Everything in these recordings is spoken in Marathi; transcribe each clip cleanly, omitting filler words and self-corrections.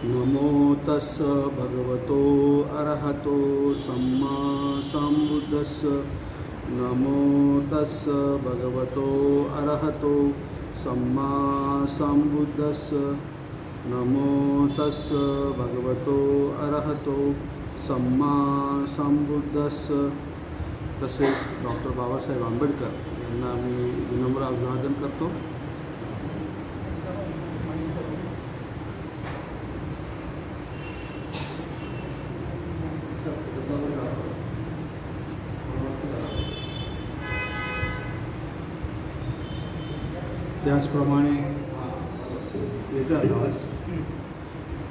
नमो तस्स भगवतो अरहतो सम्मा सम्बुद्धस्स। नमो तस्स भगवतो अरहतो सम्मा सम्बुद्धस्स। नमो तस्स भगवतो अरहतो सम्मा सम्बुद्धस्स। तसेच डॉक्टर बाबासाहेब आंबेडकर यांना मी विनम्र अभिवादन करतो।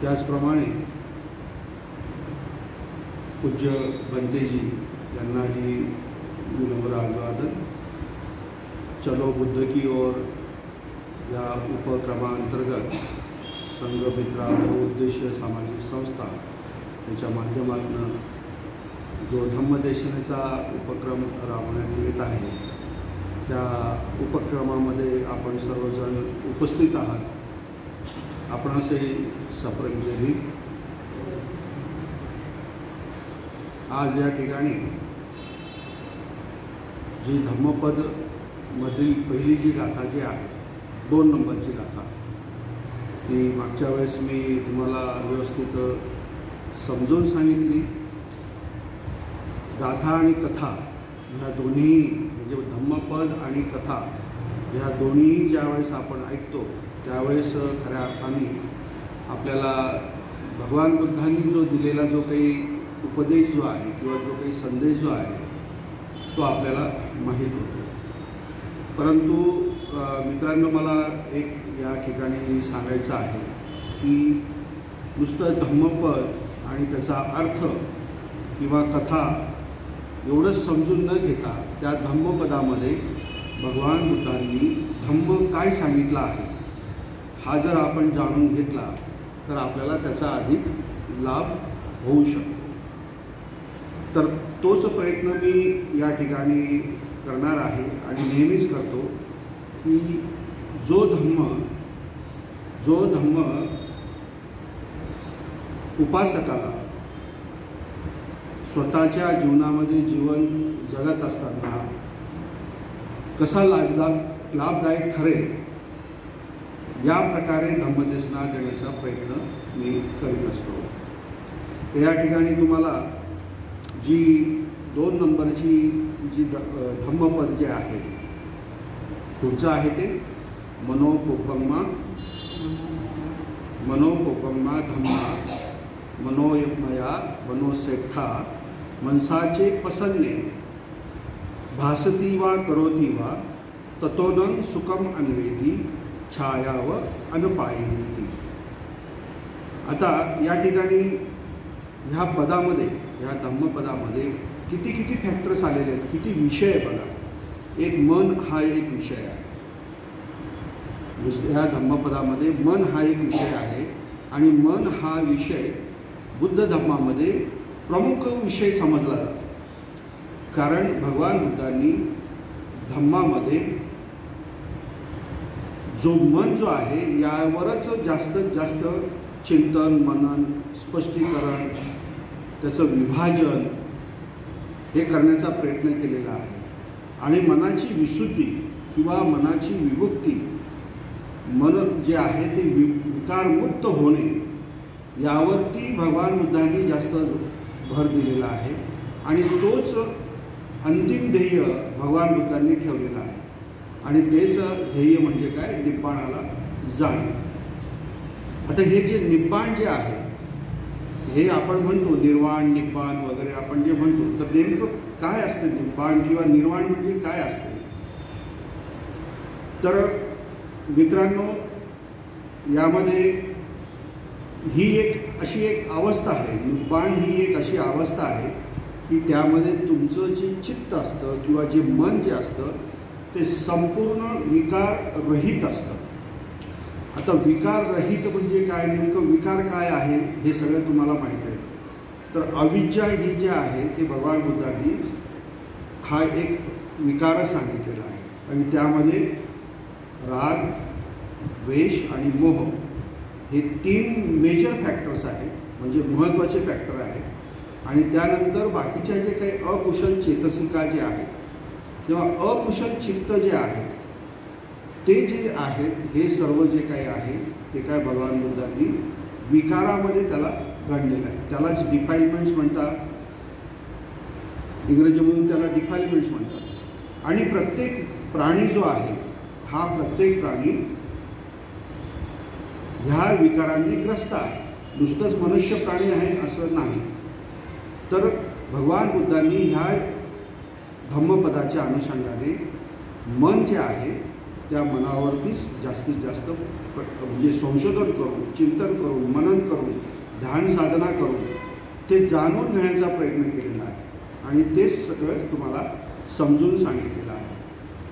त्याचप्रमाणे पूज्य बंतेजी यांनाही विनम्र अभिवादन। चलो बुद्ध की ओर या उपक्रमांतर्गत संघ मित्रा बहुउद्देशीय सामाजिक संस्था याच्या माध्यमातून जो धम्मदेशनेचा उपक्रम राबवण्यात येत आहे, त्या उपक्रमामध्ये आपण सर्वजण उपस्थित आहात। आपणासही सप्रेम जय हिंद। आज या ठिकाणी जी धम्मपद मधील पहिली जी गाथा जी आहे, 2 नंबरची गाथा, ती मागच्या वेळेस मी तुम्हाला व्यवस्थित समजून सांगितली। गाथा आणि कथा ह्या दोन्ही, म्हणजे धम्मपद आणि कथा ह्या दोन्ही ज्यावेळेस आपण ऐकतो त्यावेळेस खऱ्या अर्थाने आपल्याला भगवान बुद्धांनी जो दिलेला जो काही उपदेश जो आहे किंवा जो काही संदेश जो आहे तो आपल्याला माहीत होतो। परंतु मित्रांनो, मला एक या ठिकाणी सांगायचं आहे की नुसतं धम्मपद आणि त्याचा अर्थ किंवा कथा एवढंच समजून न घेता त्या धम्मपदामध्ये भगवान बुद्धांनी धम्म काय सांगितलं आहे हा जर आपण जाणून घेतला तर आपल्याला त्याचा अधिक लाभ होऊ शकतो। तर तोच प्रयत्न मी या ठिकाणी करणार आहे आणि नेहमीच करतो की जो धम्म उपासकाला स्वतःच्या जीवनामध्ये जीवन जगत असताना कसा लाभदायक ठरेल या प्रकारे धम्मदेशना देण्याचा प्रयत्न मी करीत असतो। या ठिकाणी तुम्हाला जी 2 नंबरची जी धम्मपद जे आहे, पुढचं आहे ते मनोपोपम्मा धम्मा मनोयमया मनोसेठा मनसाचे पसन्ने भासती वा करोती वा ततोनं सुखम अन्वेती छाया व अनपायिनीती। आता या ठिकाणी ह्या पदामध्ये, ह्या धम्मपदामध्ये किती फॅक्टर्स आलेले आहेत, किती विषय आहे बघा। एक मन हा एक विषय आहे, ह्या धम्मपदामध्ये मन हा एक विषय आहे आणि मन हा विषय बुद्ध धम्मामध्ये प्रमुख विषय समजला जातो। कारण भगवान बुद्धांनी धम्मामध्ये जो मन जो आहे यावरच जास्तीत जास्त चिंतन, मनन, स्पष्टीकरण, त्याचं विभाजन हे करण्याचा प्रयत्न केलेला आहे। आणि मनाची विशुद्धी किंवा मनाची विमुक्ती, मन जे आहे ते विकारमुक्त होणे यावरती भगवान बुद्धांनी जास्त भर दिलेला आहे आणि तोच अंतिम ध्येय भगवान बुद्धांनी ठेवलेला आहे। आणि तेच ध्येय म्हणजे काय? निब्बाणाला जाणे। आता हे जे निब्बाण जे आहे, हे आपण म्हणतो निर्वाण, निब्बाण वगैरे आपण जे म्हणतो, तर नेमकं काय असते निब्बाण किंवा निर्वाण म्हणजे काय असते? तर मित्रांनो, यामध्ये ही एक अशी एक अवस्था आहे, निब्बाण ही एक अशी अवस्था आहे की त्यामध्ये तुमचं जे चित्त असतं किंवा जे मन जे असतं ते संपूर्ण विकाररहित असतं। आता विकाररहित म्हणजे काय, नेमकं विकार काय आहे हे सगळं तुम्हाला माहीत आहे। तर अविद्या ही जे आहे ते भगवान बुद्धांनी हा एक विकार सांगितलेला आहे आणि त्यामध्ये राग, द्वेष आणि मोह हे 3 मेजर फॅक्टर्स आहेत, म्हणजे महत्त्वाचे फॅक्टर आहेत. आणि त्यानंतर बाकीच्या जे काही अकुशल चेतसिका जे आहेत किंवा अकुशल चित्त जे आहे ते जे आहेत, हे सर्व जे काही आहे ते काय भगवान बुद्धांनी विकारामध्ये त्याला गणलेलं आहे. त्यालाच डिफाईलमेंट्स म्हणतात, इंग्रजीमधून त्याला डिफाईलमेंट्स म्हणतात. आणि प्रत्येक प्राणी जो आहे, हा प्रत्येक प्राणी ह्या विकारांनी ग्रस्त आहे. नुसतंच मनुष्य प्राणी आहे असं नाही. तर भगवान बुद्धांनी ह्या धम्मपदाच्या अनुषंगाने मन जे आहे त्या मनावरतीच जास्तीत जास्त म्हणजे संशोधन करून, चिंतन करून, मनन करून, ध्यान साधना करून ते जाणून घेण्याचा प्रयत्न केलेला आहे. आणि तेच सगळं तुम्हाला समजून सांगितलेलं आहे.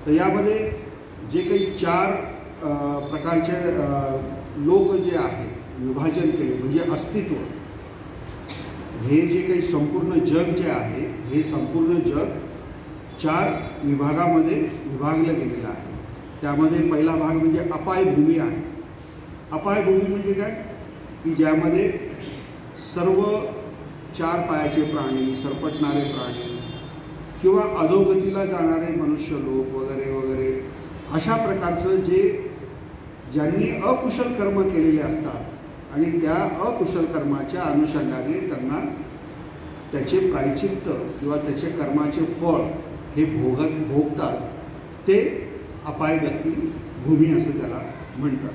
तर यामध्ये जे काही 4 प्रकारचे लोक जे आहेत विभाजन केले, म्हणजे अस्तित्व, हे जे काही संपूर्ण जग जे आहे, हे संपूर्ण जग 4 विभागामध्ये विभागलं गेलेलं आहे. त्यामध्ये पहिला भाग म्हणजे अपायभूमी आहे. अपायभूमी म्हणजे काय की ज्यामध्ये सर्व 4 पायाचे प्राणी, सरपटणारे प्राणी किंवा अधोगतीला जाणारे मनुष्य लोक वगैरे वगैरे अशा प्रकारचं ज्यांनी अकुशल कर्म केलेले असतात आणि त्या अकुशल कर्माच्या अनुषंगाने त्यांना त्याचे प्रायचित्त किंवा त्याचे कर्माचे फळ हे भोगतात, ते अपायगती भूमी असं त्याला म्हणतात.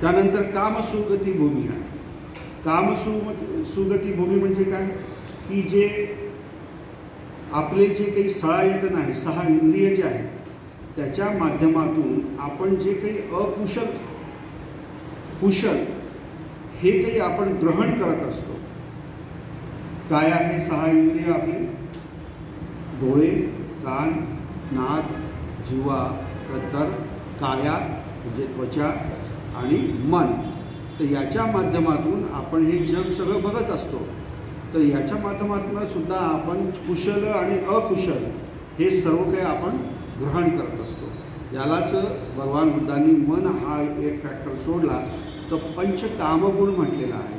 त्यानंतर कामसुगती भूमी आहे. कामसुगती भूमी म्हणजे काय की जे आपले जे काही सळायतन आहे, 6 इंद्रिय जे आहेत त्याच्या माध्यमातून आपण जे काही कुशल हे काही आपण ग्रहण करत असतो. काय आहे 6 इंद्रिय आपले? डोळे, कान, नाक, जिव्हा, नंतर काया म्हणजे त्वचा आणि मन. तर याच्या माध्यमातून आपण हे जग सगळं बघत असतो. तर याच्या माध्यमातून सुद्धा आपण कुशल आणि अकुशल हे सर्व काही आपण ग्रहण करत असतो. यालाच भगवान बुद्धांनी मन हा एक फॅक्टर सोडला तर पंचकामगुण म्हटलेला आहे.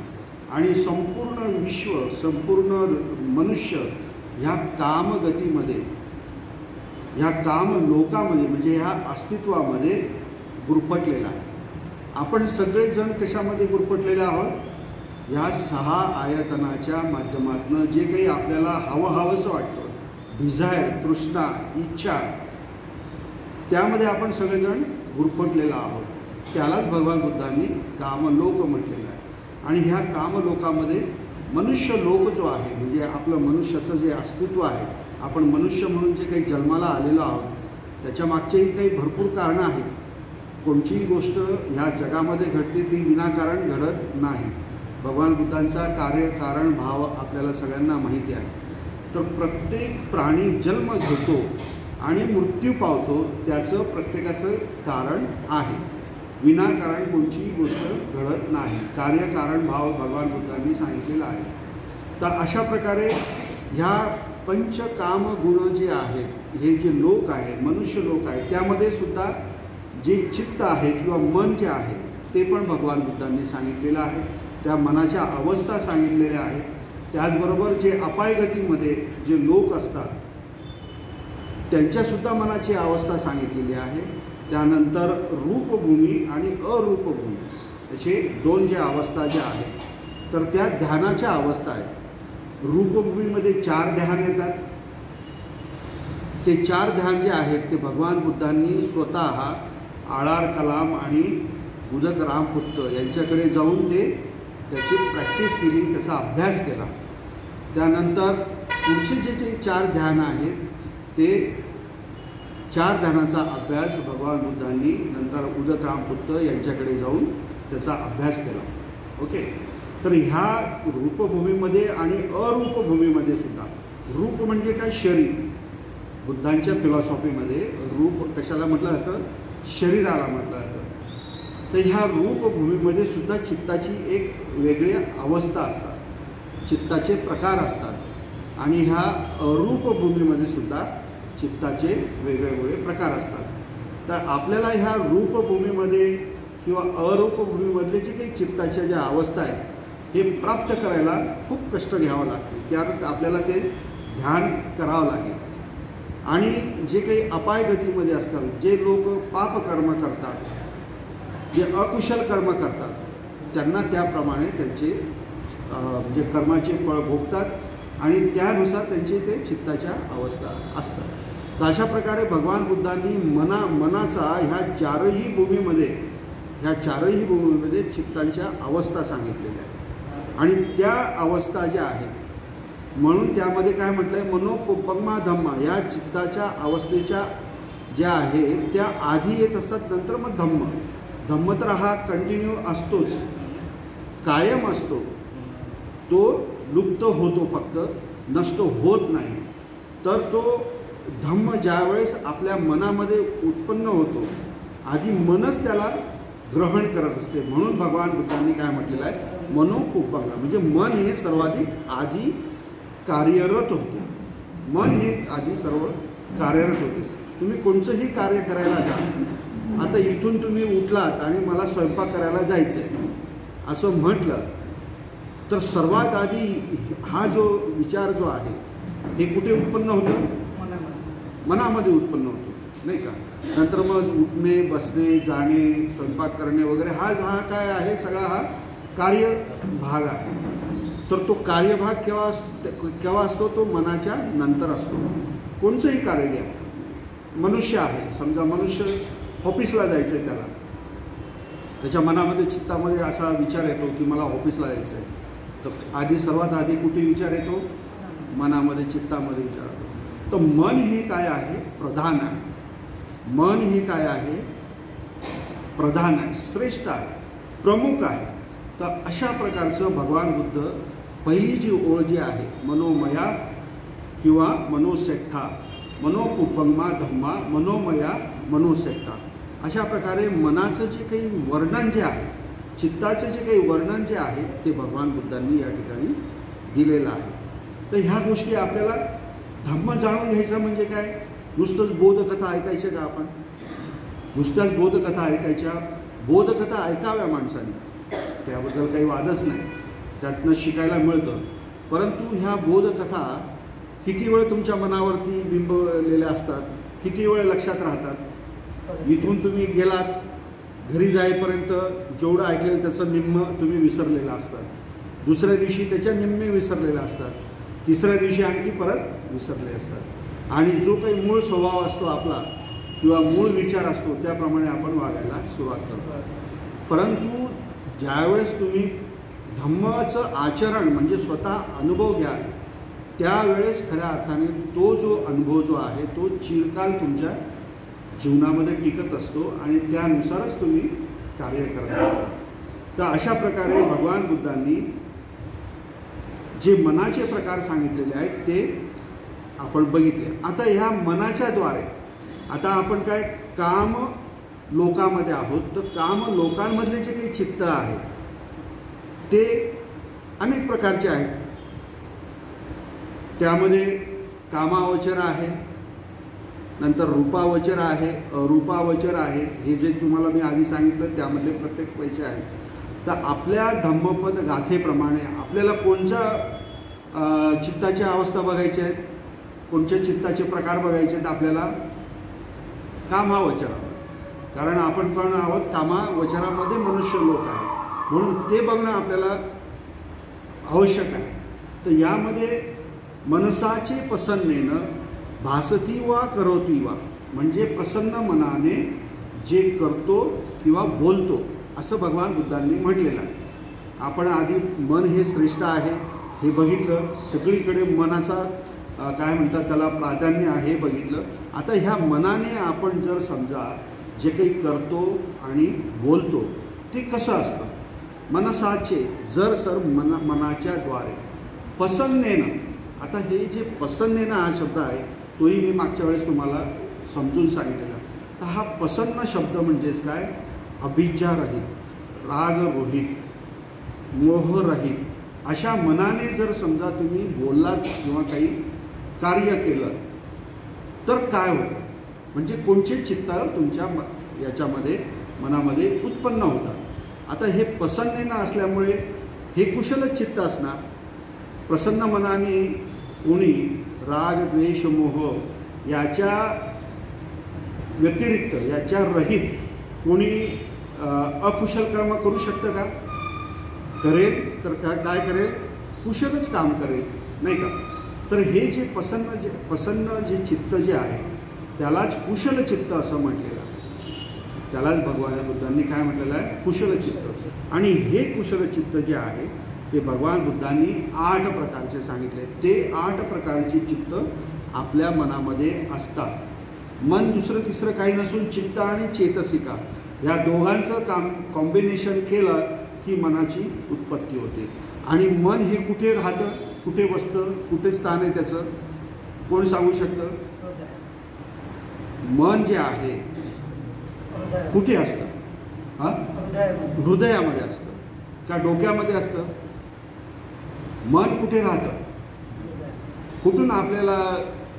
आणि संपूर्ण विश्व, संपूर्ण मनुष्य ह्या कामगतीमध्ये, ह्या काम लोकामध्ये म्हणजे ह्या अस्तित्वामध्ये गुरफटलेला आहे. आपण सगळेजण कशामध्ये गुरफटलेले आहोत? ह्या 6 आयतनाच्या माध्यमातून जे काही आपल्याला हवंसं वाटतं, डिझायर, तृष्णा, इच्छा, त्यामध्ये आपण सगळेजण गुरफटलेला आहोत. त्यालाच भगवान बुद्धांनी कामलोक म्हटलेलं आहे. आणि ह्या कामलोकामध्ये मनुष्य लोक जो आहे म्हणजे आपलं मनुष्याचं जे अस्तित्व आहे, आपण मनुष्य म्हणून जे काही जन्माला आलेलो आहोत त्याच्या मागचेही काही भरपूर कारणं आहेत. कोणतीही गोष्ट ह्या जगामध्ये घडते ती विनाकारण घडत नाही. भगवान बुद्धांचा कारण भाव आपल्याला सगळ्यांना माहिती आहे. तर प्रत्येक प्राणी जन्म घेतो आणि मृत्यू पावतो, त्याचं प्रत्येकाचं कारण आहे. विनाकारण कोणतीही गोष्ट घडत नाही. कार्यकारण भाव भगवान बुद्धांनी सांगितलेला आहे. तर अशा प्रकारे ह्या पंचकाम गुण जे आहेत, हे जे लोक आहेत, मनुष्य लोक आहेत, त्यामध्ये सुद्धा जे चित्त आहे किंवा मन जे आहे ते पण भगवान बुद्धांनी सांगितलेलं आहे. त्या मनाच्या अवस्था सांगितलेल्या आहेत. त्याचबरोबर जे अपायगतीमध्ये जे लोक असतात त्यांच्यासुद्धा मनाची अवस्था सांगितलेली आहे. त्यानंतर रूपभूमी आणि अरूपभूमी असे 2 जे अवस्था ज्या आहेत, तर त्या ध्यानाच्या अवस्था आहेत. रूपभूमीमध्ये 4 ध्यान येतात. ते 4 ध्यान जे आहेत ते भगवान बुद्धांनी स्वतः आळार कलाम आणि उदक रामपुत्त यांच्याकडे जाऊन त्याची प्रॅक्टिस केली, त्याचा अभ्यास केला. त्यानंतर पुढचे जे 4 ध्यान आहेत ते 4 ध्यानाचा अभ्यास भगवान बुद्धांनी नंतर उदक रामपुत्त यांच्याकडे जाऊन त्याचा अभ्यास केला. ओके. तर ह्या रूपभूमीमध्ये आणि अरूपभूमीमध्ये सुद्धा, रूप म्हणजे काय? शरीर. बुद्धांच्या फिलॉसॉफीमध्ये रूप कशाला म्हटलं जातं? शरीराला म्हटलं जातं. तर ह्या रूपभूमीमध्ये सुद्धा चित्ताची एक वेगळी अवस्था असतात, चित्ताचे प्रकार असतात. आणि ह्या अरूपभूमीमध्ये सुद्धा चित्ताचे वेगवेगळे प्रकार असतात. तर आपल्याला ह्या रूपभूमीमध्ये किंवा अरूप भूमीमधले जे काही चित्ताच्या ज्या अवस्था आहेत हे प्राप्त करायला खूप कष्ट घ्यावं लागते, त्यात आपल्याला ते ध्यान करावं लागेल. आणि जे काही अपाय गतीमध्ये असतात, जे लोक पापकर्म करतात, जे अकुशल कर्म करतात, त्यांना त्याप्रमाणे त्यांचे म्हणजे कर्माचे फळ भोगतात आणि त्यानुसार त्यांचे ते चित्ताच्या अवस्था असतात. तर अशा प्रकारे भगवान बुद्धांनी मनाचा ह्या चारही भूमीमध्ये चित्तांच्या अवस्था सांगितलेल्या आहेत. आणि त्या अवस्था ज्या आहेत म्हणून त्यामध्ये काय म्हटलं आहे, मनोपुब्बंगा धम्मा, या चित्ताच्या अवस्थेच्या ज्या आहेत त्या आधी येत असतात, नंतर मग धम्म तर हा कंटिन्यू असतोच, कायम असतो, तो लुप्त होतो, फक्त नष्ट होत नाही. तर तो धम्म ज्यावेळेस आपल्या मनामध्ये उत्पन्न होतो, आधी मनच त्याला ग्रहण करत असते. म्हणून भगवान बुद्धांनी काय म्हटलेलं आहे, मनोपुब्बंगा, म्हणजे मन हे सर्वाधिक आधी कार्यरत होते. मन हे आधी सर्व कार्यरत होते. तुम्ही कोणतंही कार्य करायला जा, आता इथून तुम्ही उठलात आणि मला स्वयंपाक करायला जायचं आहे असं म्हटलं तर सर्वात आधी हा जो विचार जो आहे हे कुठे उत्पन्न होतं, मनामध्ये उत्पन्न होतो, नाही का. नंतर मग उठणे, बसणे, जाणे, स्वयंपाक करणे वगैरे हा काय आहे, सगळा हा कार्यभाग आहे. तर तो कार्यभाग केव्हा असतो, तो मनाच्या नंतर असतो. कोणचंही कार्य घ्या, मनुष्य आहे, समजा मनुष्य ऑफिसला जायचं आहे, त्याच्या मनामध्ये चित्तामध्ये असा विचार येतो की मला ऑफिसला जायचं आहे. तर सर्वात आधी कुठे विचार येतो, मनामध्ये, चित्तामध्ये विचार येतो. तर मन हे काय आहे, प्रधान आहे. मन हे काय आहे, प्रधान आहे, श्रेष्ठ आहे, प्रमुख आहे. तर अशा प्रकारचं भगवान बुद्ध पहिली जी ओळ जी आहे, मनोमया किंवा मनोसेठा, मनोपुब्बंगा धम्मा, मनोमया मनोसेठा, अशा प्रकारे मनाचं जे काही वर्णन जे आहे, चित्ताचे जे काही वर्णन जे आहे ते भगवान बुद्धांनी या ठिकाणी दिलेलं आहे. तर ह्या गोष्टी आपल्याला धम्म जाणून घ्यायचं म्हणजे काय, नुसतंच बोधकथा ऐकायच्या का आपण, नुसत्याच बोधकथा ऐकायच्या, बोधकथा ऐकाव्या माणसाने, त्याबद्दल काही वादच नाही, त्यातनं शिकायला मिळतं. परंतु ह्या बोधकथा किती वेळ तुमच्या मनावरती बिंबलेल्या असतात, किती वेळ लक्षात राहतात. इथून तुम्ही गेलात, घरी जाईपर्यंत जेवढं ऐकलेलं त्याचं निम्म तुम्ही विसरलेलं असतात, दुसऱ्या दिवशी त्याच्या निम्मे विसरलेलं असतात, तिसऱ्या दिवशी आणखी परत विसरले असतात. आणि जो काही मूळ स्वभाव असतो आपला किंवा मूळ विचार असतो त्याप्रमाणे आपण वागायला सुरुवात करतो. परंतु ज्यावेळेस तुम्ही धम्माचं आचरण म्हणजे स्वतः अनुभव घ्याल, त्यावेळेस खऱ्या अर्थाने तो जो अनुभव जो आहे तो चिरकाल तुमच्या जीवनामध्ये टिकत असतो आणि त्यानुसारच तुम्ही कार्य करत असता. तर अशा प्रकारे भगवान बुद्धांनी जे मनाचे प्रकार सांगितलेले आहेत ते आपण बघितले. आता ह्या मनाच्या द्वारे आता आपण काय काम लोकांमध्ये आहोत, तर काम लोकांमधले जे काही चित्त आहे ते अनेक प्रकारचे आहेत. त्यामध्ये कामावचर आहे, नंतर रूपावचर आहे, अरूपावचर आहे. हे जे तुम्हाला मी आधी सांगितलं त्यामधले प्रत्येक पैसे आहेत. तर आपल्या धम्मपद गाथेप्रमाणे आपल्याला कोणत्या चित्ताच्या अवस्था बघायच्या आहेत, कोणत्या चित्ताचे प्रकार बघायचे आहेत आपल्याला, कामावचरावर. कारण आपण पण आहोत कामावचरामध्ये मनुष्य लोक आहेत, म्हणून ते बघणं आपल्याला आवश्यक आहे. तर यामध्ये मनसाचे प्रसन्नेनं भासती वा करोती वा, म्हणजे प्रसन्न मनाने जे करतो किंवा बोलतो असं भगवान बुद्धांनी म्हटलेलं आहे. आपण आधी मन हे श्रेष्ठ आहे हे बघितलं, सगळीकडे मनाचा काय म्हणतात त्याला प्राधान्य आहे बघितलं. आता ह्या मनाने आपण जर समजा जे काही करतो आणि बोलतो ते कसं असतं, मनसाचे जर मनाच्या द्वारे प्रसन्नेनं. आता हे जे प्रसन्नेनं हा शब्द आहे तोही मी मागच्या वेळेस तुम्हाला समजून सांगितलेला. तर हा प्रसन्न शब्द म्हणजेच काय, अभिज्ञारहित, रागरहित, मोहरहित अशा मनाने जर समजा तुम्ही बोललात किंवा काही कार्य केलं तर काय होतं, म्हणजे कोणचे चित्त तुमच्या याच्यामध्ये मनामध्ये उत्पन्न होतात। आता हे प्रसन्नेनं असल्यामुळे हे कुशलच चित्त असणार। प्रसन्न मनाने कोणी राग द्वेष मोह याच्या व्यतिरिक्त, याच्या रहित कोणी अकुशल कर्म करू शकतं का? करेल तर काय करेल? कुशलच काम करेल, नाही का? तर हे जे प्रसन्न जे चित्त जे आहे त्यालाच कुशल चित्त असं म्हटलेलं आहे। त्यालाच भगवान बुद्धांनी काय म्हटलेलं आहे? कुशल चित्त। आणि हे कुशल चित्त जे आहे ते भगवान बुद्धांनी 8 प्रकारचे सांगितले। ते 8 प्रकारचे चित्त आपल्या मनामध्ये असतात। मन दुसरं तिसरं काही नसून चित्त आणि चेतसिका या दोघांचं कॉम्बिनेशन केलं की मनाची उत्पत्ती होते। आणि मन हे कुठे राहतं, कुठे बसतं, कुठे स्थान आहे त्याचं? कोण सांगू शकतं? मन जे आहे कुठे असतं? हां, हृदयामध्ये असतं का डोक्यामध्ये असतं? मन कुठे राहतं? कुठून आपल्याला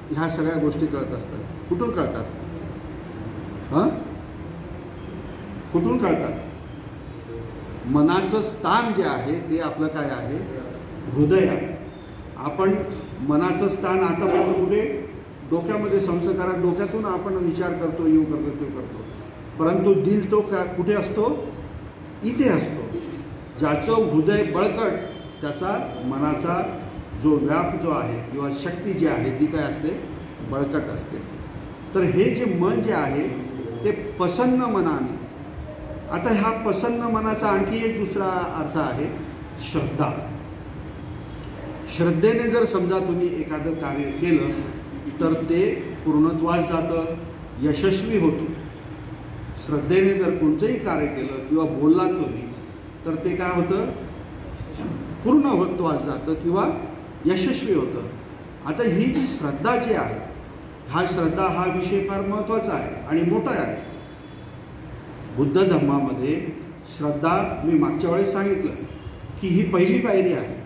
ह्या सगळ्या गोष्टी कळत असतात? कुठून कळतात? हां, कुठून कळतात? मनाचं स्थान जे आहे ते आपलं काय आहे? हृदय आहे। आपण मनाचं स्थान आतापर्यंत कुठे? डोक्यामध्ये संस्कारात, डोक्यातून आपण विचार करतो, येऊ करतो, ते करतो, परंतु दिल तो कुठे असतो? इथे असतो। ज्याचं हृदय बळकट त्याचा मनाचा जो व्याप जो आहे किंवा शक्ती जी आहे ती काय असते? बळकट असते। तर हे जे मन जे आहे ते प्रसन्न मनाने, आता ह्या प्रसन्न मनाचा आणखी एक दुसरा अर्थ आहे श्रद्धा। श्रद्धेने जर समजा तुम्ही एखादं कार्य केलं तर ते पूर्णत्वास जातं, यशस्वी होतो। श्रद्धेने जर कोणतंही कार्य केलं किंवा बोललात तुम्ही तर ते काय होतं? पूर्ण होत्वास जातं किंवा यशस्वी होतं। आता ही जी श्रद्धा जी आहे, हा श्रद्धा हा विषय फार महत्त्वाचा आहे आणि मोठा आहे। बुद्ध धम्मामध्ये श्रद्धा, मी मागच्या वेळेस सांगितलं की ही पहिली पायरी आहे।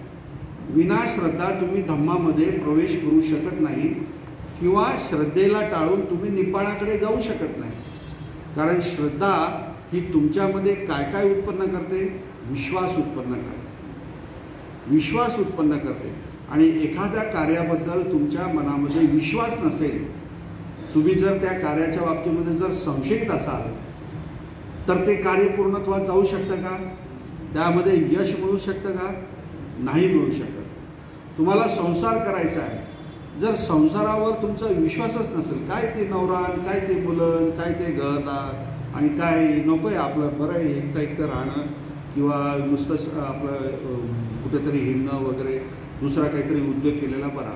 विना श्रद्धा तुम्ही धम्मामध्ये प्रवेश करू शकत नाही किंवा श्रद्धेला टाळून तुम्ही निपाणाकडे जाऊ शकत नाही। कारण श्रद्धा ही तुमच्यामध्ये काय काय उत्पन्न करते? विश्वास उत्पन्न करते, विश्वास उत्पन्न करते। आणि एखाद्या कार्याबद्दल तुमच्या मनामध्ये विश्वास नसेल, तुम्ही जर त्या कार्याच्या बाबतीमध्ये जर संशयित असाल तर ते कार्य पूर्णत्वास जाऊ शकतं का? त्यामध्ये यश मिळू शकतं का? नाही मिळू शकत। तुम्हाला संसार करायचा आहे, जर संसारावर तुमचा विश्वासच नसेल, काय ते नवरा, काय ते मुलं, काय ते घरदार आणि काय नको आहे आपलं, बरं आहे एकटं राहणं किंवा नुसतं आपलं कुठेतरी हिंडणं वगैरे, दुसरा काहीतरी उद्योग केलेला बरा,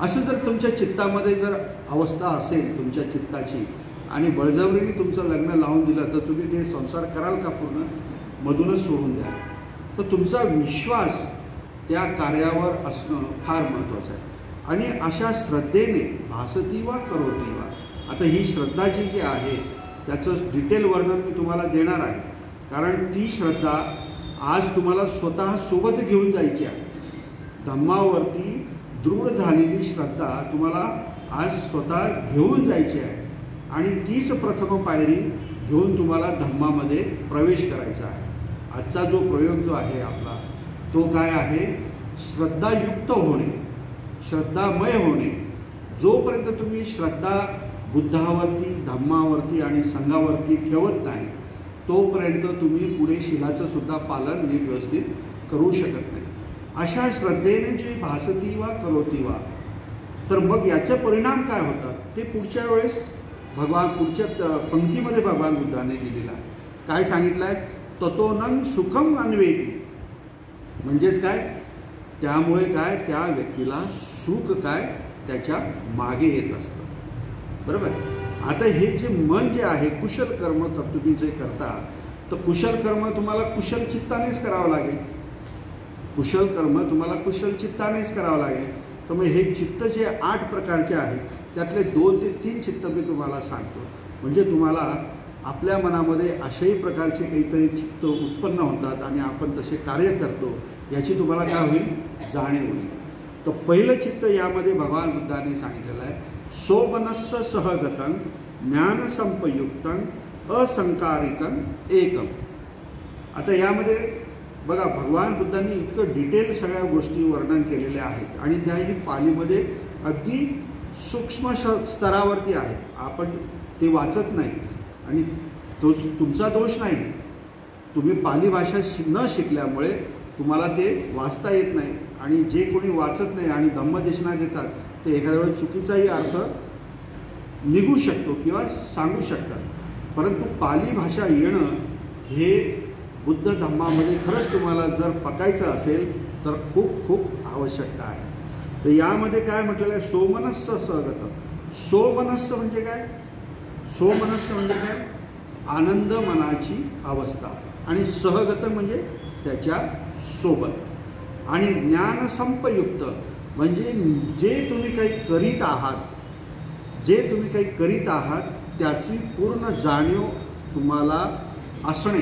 असं जर तुमच्या चित्तामध्ये जर अवस्था असेल तुमच्या चित्ताची आणि बळजबरीने तुमचं लग्न लावून दिलं तर तुम्ही ते संसार कराल का? पूर्ण मधूनच सोडून द्या। तर तुमचा विश्वास त्या कार्यावर असणं फार महत्त्वाचं आहे। आणि अशा श्रद्धेने भासती वा करोती वा, आता ही श्रद्धा जी आहे त्याचं डिटेल वर्णन मी तुम्हाला देणार आहे। कारण ती श्रद्धा आज तुम्हाला स्वतः सोबत घेऊन जायची आहे। धम्मावरती दृढ झालेली श्रद्धा तुम्हाला आज स्वतः घेऊन जायची आहे आणि तीच प्रथम पायरी घेऊन तुम्हाला धम्मामध्ये प्रवेश करायचा आहे। आजचा जो प्रयोग जो आहे आपला तो काय आहे? श्रद्धायुक्त होणे, श्रद्धामय होणे। जोपर्यंत तुम्ही श्रद्धा बुद्धावरती, धम्मावरती आणि संघावरती ठेवत नाही तोपर्यंत तुम्ही पुढे शीलाचं सुद्धा पालन नीट व्यवस्थित करू शकत नाही। अशा श्रद्धेने जे भासती वा करोती वा, तर मग याचे परिणाम काय होतात ते पुढच्या वेळेस भगवान पुढच्या पंक्तीमध्ये भगवान बुद्धाने दिलेला आहे। काय सांगितलं आहे? ततोनं सुखम अन्वेती, म्हणजेच काय? त्यामुळे काय? त्या व्यक्तीला सुख काय त्याच्या मागे येत असतं, बरोबर? आता हे जे मन जे आहे कुशल कर्म तर तुम्ही जे करता तर कुशल कर्म तुम्हाला कुशल चित्तानेच करावं लागेल। कुशल कर्म तुम्हाला कुशल चित्तानेच करावं लागेल। तर मग हे चित्त जे 8 प्रकारचे आहेत त्यातले 2 ते 3 चित्त मी तुम्हाला सांगतो, म्हणजे तुम्हाला आपल्या मनामध्ये अशाही प्रकारचे काहीतरी चित्त उत्पन्न होतात आणि आपण तसे कार्य करतो याची तुम्हाला काय होईल? जाणीव होईल। तर पहिलं चित्त यामध्ये भगवान बुद्धाने सांगितलेलं आहे, सोपनस्स सहगतं ज्ञानसंपयुक्तं असंकारिकम एकम. आता यामध्ये बघा भगवान बुद्धांनी इतकं डिटेल सगळ्या गोष्टी वर्णन केलेल्या आहेत आणि त्याही पालीमध्ये अगदी सूक्ष्म स्तरावरती आहे. आपण ते वाचत नाही आणि तो तुमचा दोष नाही. तुम्ही पाली भाषा न शिकल्यामुळे तुम्हाला ते वाचता येत नाही आणि जे कोणी वाचत नाही आणि धम्मदेशना देतात ते एखाद्या वेळेस चुकीचाही अर्थ निघू शकतो किंवा सांगू शकतात. परंतु पाली भाषा येणं हे बुद्ध धम्मामध्ये खरंच तुम्हाला जर पकायचं असेल तर खूप खूप आवश्यकता आहे. तर यामध्ये काय म्हटलेलं आहे, सोमनस्स सहगत. सोमनस्स म्हणजे काय? सोमनस्स म्हणजे काय? आनंद मनाची अवस्था. आणि सहगत म्हणजे त्याच्या सोबत. आणि ज्ञानसंपयुक्त म्हणजे जे तुम्ही काही करीत आहात, जे तुम्ही काही करीत आहात त्याची पूर्ण जाणीव तुम्हाला असणे,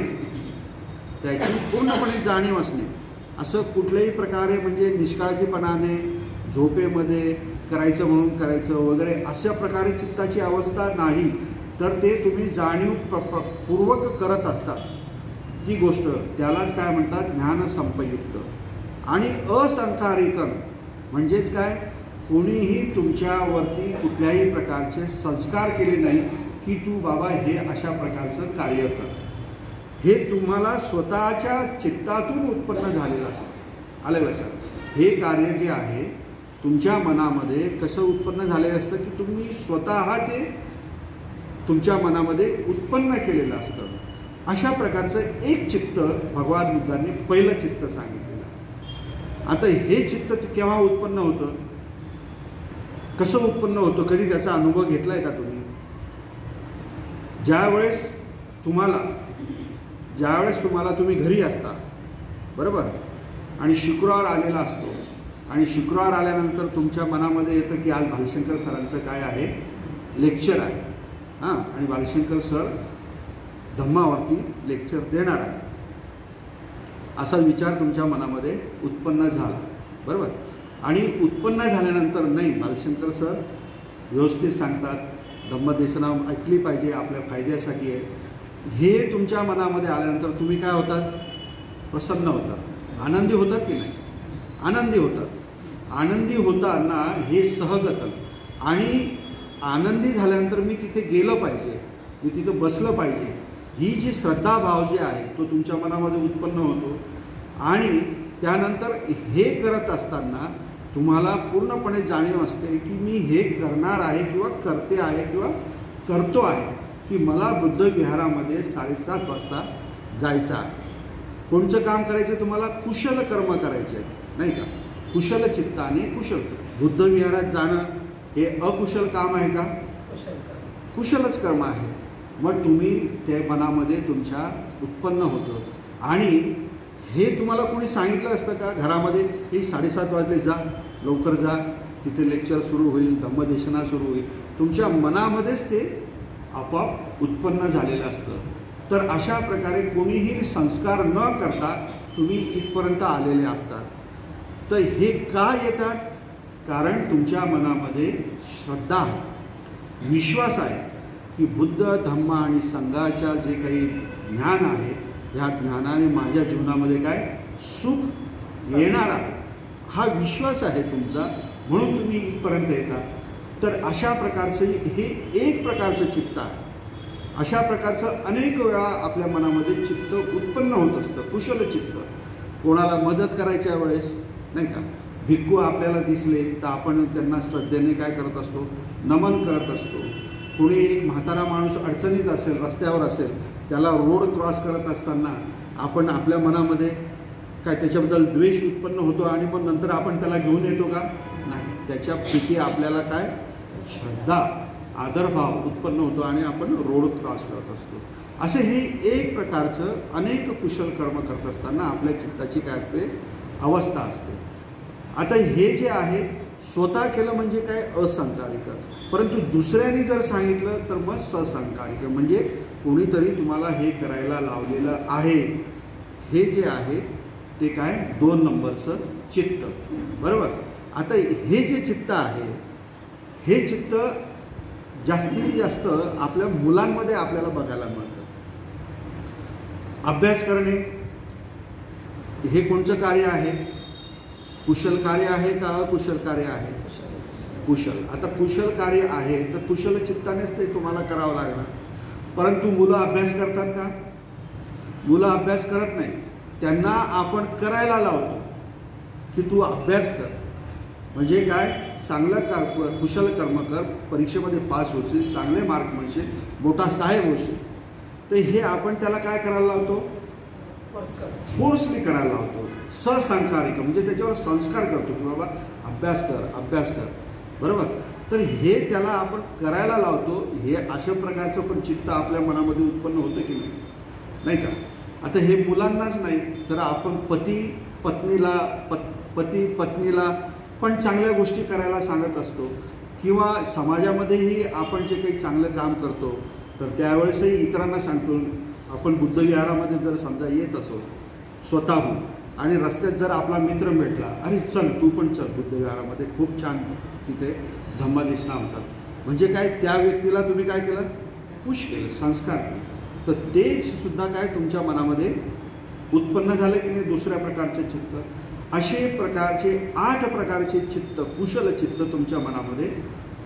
त्याची पूर्णपणे जाणीव असणे. असं कुठल्याही प्रकारे म्हणजे निष्काळजीपणाने झोपेमध्ये करायचं म्हणून करायचं वगैरे अशा प्रकारे चित्ताची अवस्था नाही, तर ते तुम्ही जाणीवपूर्वक करत असतात ती गोष्ट, त्यालाच काय म्हणतात, ज्ञानसंपयुक्त. आणि असंकारिकम म्हणजेच काय, कोणीही तुमच्यावरती कुठल्याही प्रकारचे संस्कार केले नाही की तू बाबा हे अशा प्रकारचं कार्य कर. हे तुम्हाला स्वतःच्या चित्तातून उत्पन्न झालेलं असतं. आलं लक्षात? हे कार्य जे आहे तुमच्या मनामध्ये कसं उत्पन्न झालेलं असतं की तुम्ही स्वतः ते तुमच्या मनामध्ये उत्पन्न केलेलं असतं. अशा प्रकारचं एक चित्त भगवान बुद्धांनी पहिलं चित्त सांगितलेलं. आता हे चित्त केव्हा उत्पन्न होतं, कसं उत्पन्न होतं, कधी त्याचा अनुभव घेतला आहे का तुम्ही? ज्यावेळेस तुम्हाला तुम्ही घरी असता बरोबर, आणि शुक्रवार आलेला असतो आणि शुक्रवार आल्यानंतर तुमच्या मनामध्ये येतं की आज भालशंकर सरांचं काय आहे, लेक्चर आहे हां, आणि भालशंकर सर धम्मावरती लेक्चर देणार आहे, असा विचार तुमच्या मनामध्ये उत्पन्न झाला बरोबर. आणि उत्पन्न झाल्यानंतर नाही, भालशंकर सर व्यवस्थित सांगतात, धम्मदेशना ऐकली पाहिजे, आपल्या फायद्यासाठी आहे, हे तुमच्या मनामध्ये आल्यानंतर तुम्ही काय होतात, प्रसन्न होतात, आनंदी होतात की नाही? आनंदी होतात. आनंदी होताना हे सहगत. आणि आनंदी झाल्यानंतर मी तिथे गेलं पाहिजे, मी तिथं बसलं पाहिजे, ही जी श्रद्धाभाव जे आहे तो तुमच्या मनामध्ये उत्पन्न होतो. आणि त्यानंतर हे करत असताना तुम्हाला पूर्णपणे जाणीव असते की मी हे करणार आहे किंवा करते आहे किंवा करतो आहे, की मला बुद्ध विहारामध्ये 7:30 वाजता जायचं आहे. कोणचं काम करायचं तुम्हाला? कुशल कर्म करायचे आहेत नाही का, कुशल चित्ताने. कुशल बुद्ध विहारात जाणं हे अकुशल काम आहे का? कुशलच कर्म आहे. मग तुम्ही ते मनामध्ये तुमच्या उत्पन्न होतं. आणि हे तुम्हाला कोणी सांगितलं असतं का घरामध्ये, हे 7:30 वाजले जा, लवकर जा, तिथे लेक्चर सुरू होईल, धम्मदेशना सुरू होईल, तुमच्या मनामध्येच ते आपोआप उत्पन्न झालेलं असतं. तर अशा प्रकारे कोणीही संस्कार न करता तुम्ही इथपर्यंत आलेले असतात. तर हे का येतात? कारण तुमच्या मनामध्ये श्रद्धा आहे, विश्वास आहे की बुद्ध धम्म आणि संघाच्या जे काही ज्ञान आहे, ह्या ज्ञानाने माझ्या जीवनामध्ये काय सुख येणार आहे, हा विश्वास आहे तुमचा, म्हणून तुम्ही इथपर्यंत येतात. तर अशा प्रकारचं हे एक प्रकारचं चित्त आहे. अशा प्रकारचं अनेक वेळा आपल्या मनामध्ये चित्त उत्पन्न होत असतं, कुशल चित्त. कोणाला मदत करायच्या वेळेस नाही का, भिक्खू आपल्याला दिसले तर आपण त्यांना श्रद्धेने काय करत असतो, नमन करत असतो. कोणी एक म्हातारा माणूस अडचणीत असेल, रस्त्यावर असेल, त्याला रोड क्रॉस करत असताना आपण आपल्या मनामध्ये काय त्याच्याबद्दल द्वेष उत्पन्न होतो आणि मग नंतर आपण त्याला घेऊन येतो का? नाही. त्याच्या प्रती आपल्याला काय श्रद्धा, आदरभाव उत्पन्न होतो आणि आपण रोड क्रॉस करत असतो. असे हे एक प्रकारचं अनेक कुशल कर्म करत असताना आपल्या चित्ताची काय असते, अवस्था असते. आता हे जे आहे स्वतः केलं म्हणजे काय, असंकारिक. परंतु दुसऱ्याने जर सांगितलं तर मग ससंकारिक, म्हणजे कोणीतरी तुम्हाला हे करायला लावलेलं आहे. हे जे आहे ते काय 2 नंबरचं चित्त बरोबर. आता हे जे चित्त आहे, हे चित्त जास्तीत जास्त आपल्या मुलांमध्ये आपल्याला बघायला मिळतं. अभ्यास करणे हे कोणतं कार्य आहे? कुशल कार्य आहे का अकुशल कार्य आहे? कुशल. आता कुशल कार्य आहे तर कुशल चित्तानेच ते तुम्हाला करावं लागणार. परंतु मुलं अभ्यास करतात का? मुलं अभ्यास करत नाही. त्यांना आपण करायला लावतो की तू अभ्यास कर. म्हणजे काय? चांगलं कुशल कर्म कर, परीक्षेमध्ये पास होशील, चांगले मार्क मिळशील, मोठा साहेब होशील. तर हे आपण त्याला काय करायला लावतो? फोर्सली करायला लावतो. सहसंस्कारिक म्हणजे त्याच्यावर संस्कार करतो की बाबा अभ्यास कर, अभ्यास कर. बरोबर. तर हे त्याला आपण करायला लावतो. हे अशा प्रकारचं पण चित्त आपल्या मनामध्ये उत्पन्न होतं की नाही का? आता हे मुलांनाच नाही तर आपण पती पत्नीला पण चांगल्या गोष्टी करायला सांगत असतो किंवा समाजामध्येही आपण जे काही चांगलं काम करतो तर त्यावेळेसही इतरांना सांगतो. आपण बुद्धविहारामध्ये जर समजा येत असो स्वतःहून आणि रस्त्यात जर आपला मित्र भेटला, अरे चल तू पण चल, बुद्धविहारामध्ये खूप छान तिथे धम्मदेशना होतात. म्हणजे काय? त्या व्यक्तीला तुम्ही काय केलं? पुश केलं, संस्कार केले. तर ते सुद्धा काय तुमच्या मनामध्ये उत्पन्न झालं की नाही? दुसऱ्या प्रकारचे चित्त. असे प्रकारचे 8 प्रकारचे चित्त, कुशल चित्त तुमच्या मनामध्ये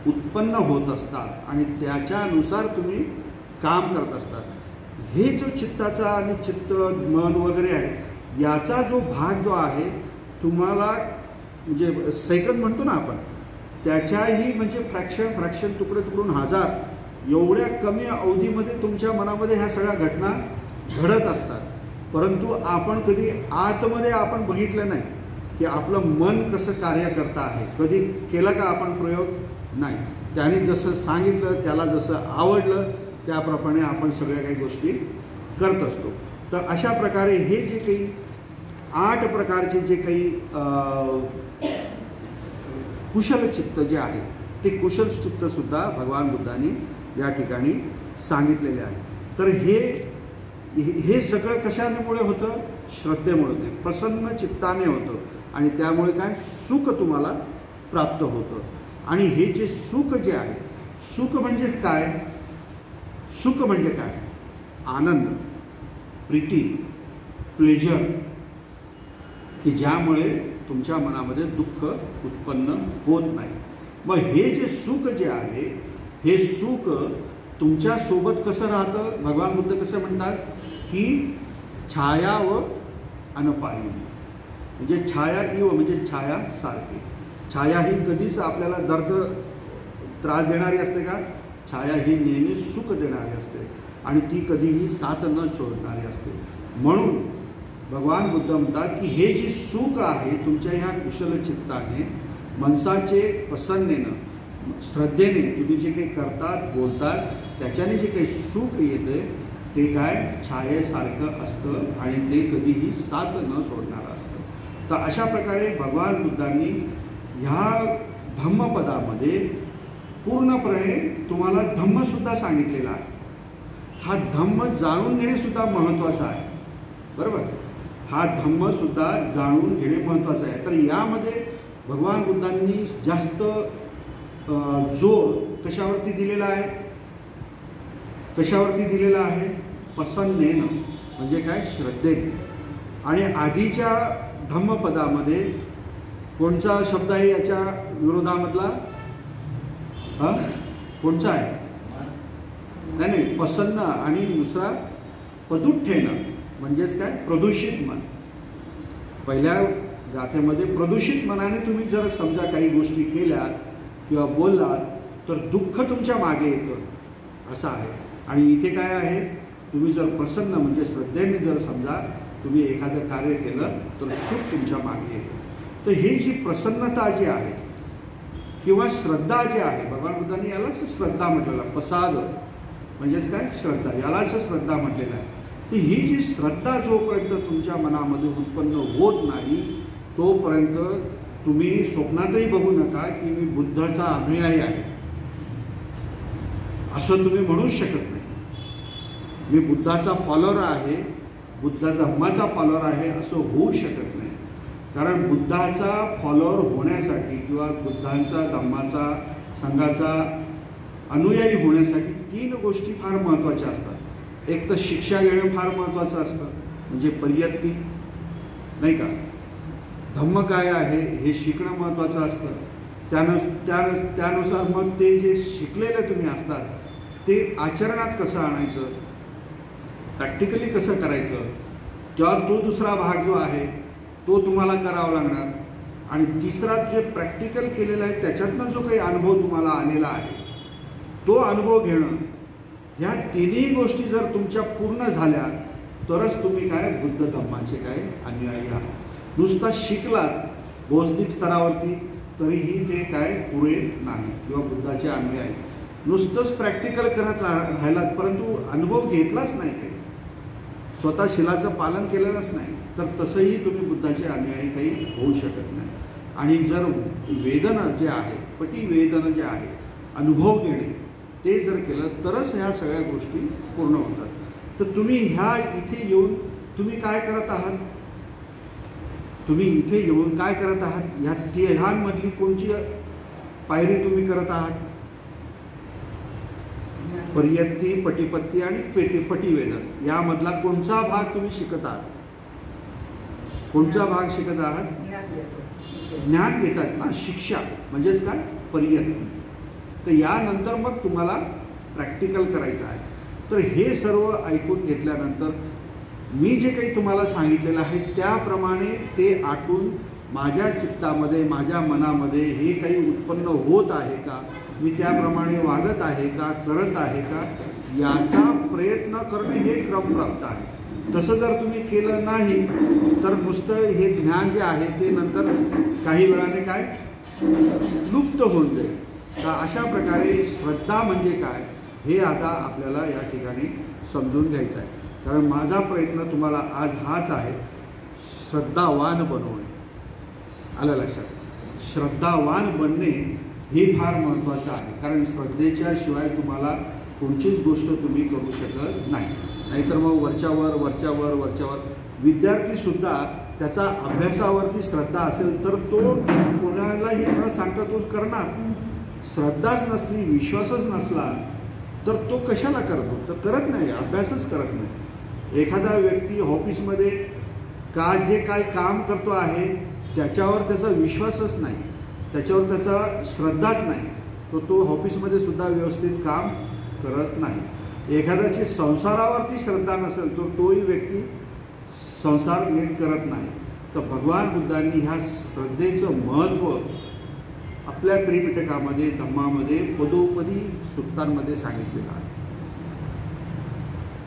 उत्पन्न होत असतात आणि त्याच्यानुसार तुम्ही काम करत असतात. हे जो चित्ताचा आणि चित्त मन वगैरे आहे याचा जो भाग जो आहे तुम्हाला म्हणजे सेकंद म्हणतो ना आपण, त्याच्याही म्हणजे फ्रॅक्शन तुकडून हजार एवढ्या कमी अवधीमध्ये तुमच्या मनामध्ये ह्या सगळ्या घटना घडत असतात. परंतु आपण कधी आतमध्ये आपण बघितलं नाही की आपलं मन कसं कार्य करतं आहे. कधी केला का आपण प्रयोग? नाही. त्याने जसं सांगितलं, त्याला जसं आवडलं त्याप्रमाणे आपण सगळ्या काही गोष्टी करत असतो. तर अशा प्रकारे हे जे काही 8 प्रकारचे जे काही कुशल चित्त जे आहे ते कुशल चित्तसुद्धा भगवान बुद्धांनी या ठिकाणी सांगितलेले आहे. तर हे सगळं कशामुळे होतं? श्रद्धेमुळे होते, प्रसन्न चित्ताने होतं आणि त्यामुळे काय? सुख तुम्हाला प्राप्त होतं. आणि हे जे सुख जे आहे, सुख म्हणजे काय? सुख म्हणजे काय? आनंद, प्रीती, प्लेजर, की ज्यामुळे तुमच्या मनामध्ये दुःख उत्पन्न होत नाही. मग हे जे सुख जे आहे हे सुख तुमच्यासोबत कसं राहतं? भगवान बुद्ध कसं म्हणतात की छाया व अनपायी. म्हणजे छाया इव म्हणजे छाया सारखी. छाया ही कधीच आपल्याला दर्द त्रास देणारी असते का? छाया ही नेहमी सुख देणारी असते आणि ती कधीही साथ न सोडणारी असते. म्हणून भगवान बुद्ध म्हणतात की हे जे सुख आहे तुमच्या ह्या कुशल चित्ताने, मनसाचे प्रसन्नेनं, श्रद्धेने तुम्ही जे काही करतात बोलतात त्याच्याने जे काही सुख येते ते काय? छायेसारखं असतं आणि ते कधीही साथ न सोडणारं असतं. तर अशा प्रकारे भगवान बुद्धांनी ह्या धम्मपदामध्ये पूर्णपणे तुम्हाला धम्मसुद्धा सांगितलेला आहे. हा धम्म जाणून घेणेसुद्धा महत्त्वाचं आहे. बरोबर. हा धम्मसुद्धा जाणून घेणे महत्त्वाचं आहे. तर यामध्ये भगवान बुद्धांनी जास्त जोर कशावरती दिलेला आहे? कशावरती दिलेला आहे? प्रसन्नेनं म्हणजे काय? श्रद्धेने. आणि आधीच्या धम्मपदामध्ये कोणचा शब्द आहे याच्या विरोधामधला? कोणचा आहे? नाही, प्रसन्न आणि दुसरा पदुठ्ठेनं म्हणजेच काय? प्रदूषित मन. पहिल्या गाथेमध्ये प्रदूषित मनाने तुम्ही जर समजा काही गोष्टी केल्या किंवा बोललात तर दुःख तुमच्या मागे येतं असं आहे. आणि इथे काय आहे? तुम्ही जर प्रसन्न म्हणजे श्रद्धेने जर समजा तुम्ही एखादं कार्य केलं तर सुख तुमच्या मागे येतं. तर ही जी प्रसन्नता जी आहे किंवा श्रद्धा जी आहे, भगवान बुद्धांनी यालाच श्रद्धा म्हटलेलं आहे. प्रसाद म्हणजेच काय? श्रद्धा. यालाच श्रद्धा म्हटलेलं आहे. तर ही जी श्रद्धा जोपर्यंत तुमच्या मनामध्ये उत्पन्न होत नाही तोपर्यंत तुम्ही स्वप्नातही बघू नका की मी बुद्धाचा अनुयायी आहे असं तुम्ही म्हणूच शकत नाही. मी बुद्धाचा फॉलोअर आहे, बुद्ध धम्माचा फॉलोअर आहे असं होऊ शकत नाही. कारण बुद्धाचा फॉलोअर होण्यासाठी किंवा बुद्धांचा धम्माचा संघाचा अनुयायी होण्यासाठी 3 गोष्टी फार महत्त्वाच्या असतात. एक तर शिक्षा घेणं फार महत्त्वाचं असतं, म्हणजे परियत्ती, नाही का. धम्म काय आहे हे शिकणं महत्त्वाचं असतं. त्यानुसार मग ते जे शिकलेले तुम्ही असतात ते आचरणात कसं आणायचं, प्रॅक्टिकली कसं करायचं, तेव्हा तो दुसरा भाग जो आहे तो तुम्हाला करावा लागणार. आणि तिसरा जे प्रॅक्टिकल केलेला आहे त्याच्यातनं जो काही अनुभव तुम्हाला आलेला आहे तो अनुभव घेणं, ह्या तिन्ही गोष्टी जर तुमच्या पूर्ण झाल्या तरच तुम्ही काय बुद्ध धम्माचे काय अनुयायी आहात. नुसता शिकलात बौद्धिक स्तरावरती तरीही ते काय पुरे नाही, किंवा बुद्धाचे अनुयायी. नुसतंच प्रॅक्टिकल करत राहिलात परंतु अनुभव घेतलाच नाही, काही स्वतः शिलाचं पालन केलेलंच नाही, तर तसंही तुम्ही बुद्धाचे अनुयायी काही होऊ शकत नाही. आणि जर वेदना जे आहे, पटी वेदना जे आहे, अनुभव घेणे ते जर केलं तरच ह्या सगळ्या गोष्टी पूर्ण होतात. तर तुम्ही ह्या इथे येऊन तुम्ही काय करत आहात, तुम्ही इथे येऊन काय करत आहात, ह्या तिघांमधली कोणची पायरी तुम्ही करत आहात. परियत्ती, पटीपत्ती आणि पटीवेदन यामधला कोणचा भाग तुम्ही शिकत आहात, कोणचा भाग शिकत आहात. ज्ञान घेतात ना, शिक्षा म्हणजेच काय परियत्ती. तर यानंतर मग तुम्हाला प्रॅक्टिकल करायचं आहे. तर हे सर्व ऐकून घेतल्यानंतर मी जे काही तुम्हाला सांगितलेलं आहे त्याप्रमाणे ते आटून माझ्या चित्तामध्ये, माझ्या मनामध्ये हे काही उत्पन्न होत आहे का, मी त्याप्रमाणे वागत आहे का, करत आहे का, याचा प्रयत्न करणे हे क्रमप्राप्त आहे. तसं जर तुम्ही केलं नाही तर नुसतं हे ज्ञान जे आहे ते नंतर काही वेळाने काय लुप्त होऊन जाईल. तर अशा प्रकारे श्रद्धा म्हणजे काय हे आता आपल्याला या ठिकाणी समजून घ्यायचं आहे. कारण माझा प्रयत्न तुम्हाला आज हाच आहे, श्रद्धावान बनवणे. आलं लक्षात. श्रद्धावान बनणे हे फार महत्त्वाचं आहे. कारण श्रद्धेच्या शिवाय तुम्हाला कोणतीच गोष्ट तुम्ही करू शकत नाही. नाहीतर मग वरच्यावर विद्यार्थीसुद्धा त्याचा अभ्यासावरती श्रद्धा असेल तर तो कोणालाही न सांगता तो करणार. श्रद्धाच नसली, विश्वासच नसला तर तो कशाला करतो, तर करत नाही, अभ्यासच करत नाही. एखादा व्यक्ती ऑफिसमध्ये जे काय काम करतो आहे त्याच्यावर त्याचा विश्वासच नाही, त्याच्यावर त्याचा श्रद्धाच नाही, तो ऑफिसमध्ये सुद्धा व्यवस्थित काम करत नाही. एखाद्याची संसारावरती श्रद्धा नसेल तर तोही व्यक्ती संसार नीट करत नाही. तर भगवान बुद्धांनी ह्या श्रद्धेचं महत्त्व आपल्या त्रिपिटकामध्ये, धम्मामध्ये, पदोपदी सुत्तांमध्ये सांगितलेलं आहे.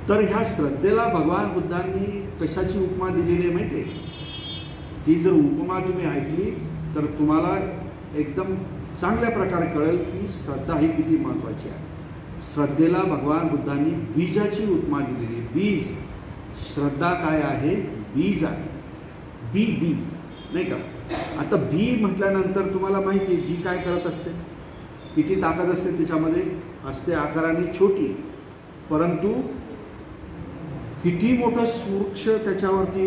तर ह्या श्रद्धेला भगवान बुद्धांनी कशाची उपमा दिलेली आहे माहिती आहे. ती जर उपमा तुम्ही ऐकली तर तुम्हाला एकदम चांगल्या प्रकारे कळेल की श्रद्धा ही किती महत्त्वाची आहे. श्रद्धेला भगवान बुद्धांनी बीजाची उपमा दिलेली आहे. बीज, श्रद्धा काय आहे, बीज आहे. बी नाही का. आता बी म्हटल्यानंतर तुम्हाला माहिती आहे बी काय करत असते, किती ताकद असते त्याच्यामध्ये, असते आकाराने छोटी, परंतु किती मोठं वृक्ष त्याच्यावरती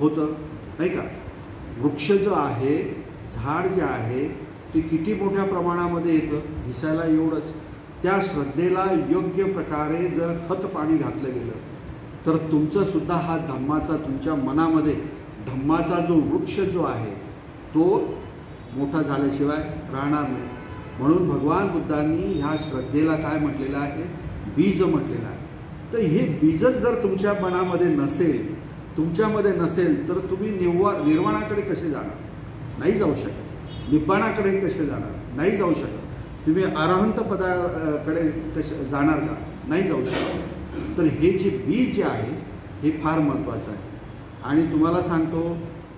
होतं नाही का. वृक्ष जो आहे, झाड जे आहे ते किती मोठ्या प्रमाणामध्ये येतं, दिसायला एवढंच. त्या श्रद्धेला योग्य प्रकारे जर खत पाणी घातलं गेलं तर तुमचंसुद्धा हा धम्माचा, तुमच्या मनामध्ये धम्माचा जो वृक्ष जो आहे तो मोठा झाल्याशिवाय राहणार नाही. म्हणून भगवान बुद्धांनी ह्या श्रद्धेला काय म्हटलेलं आहे, बीज म्हटलेलं आहे. तर हे बीजच जर तुमच्या मनामध्ये नसेल, तुमच्यामध्ये नसेल तर तुम्ही निर्वाणाकडे कसे जाणार, नाही जाऊ शकत. निब्बाणाकडे कसे जाणार, नाही जाऊ शकत. तुम्ही अरहंत पदाकडे कसे जाणार का, नाही जाऊ शकत. तर हे जे बीज जे आहे हे फार महत्त्वाचं आहे. आणि तुम्हाला सांगतो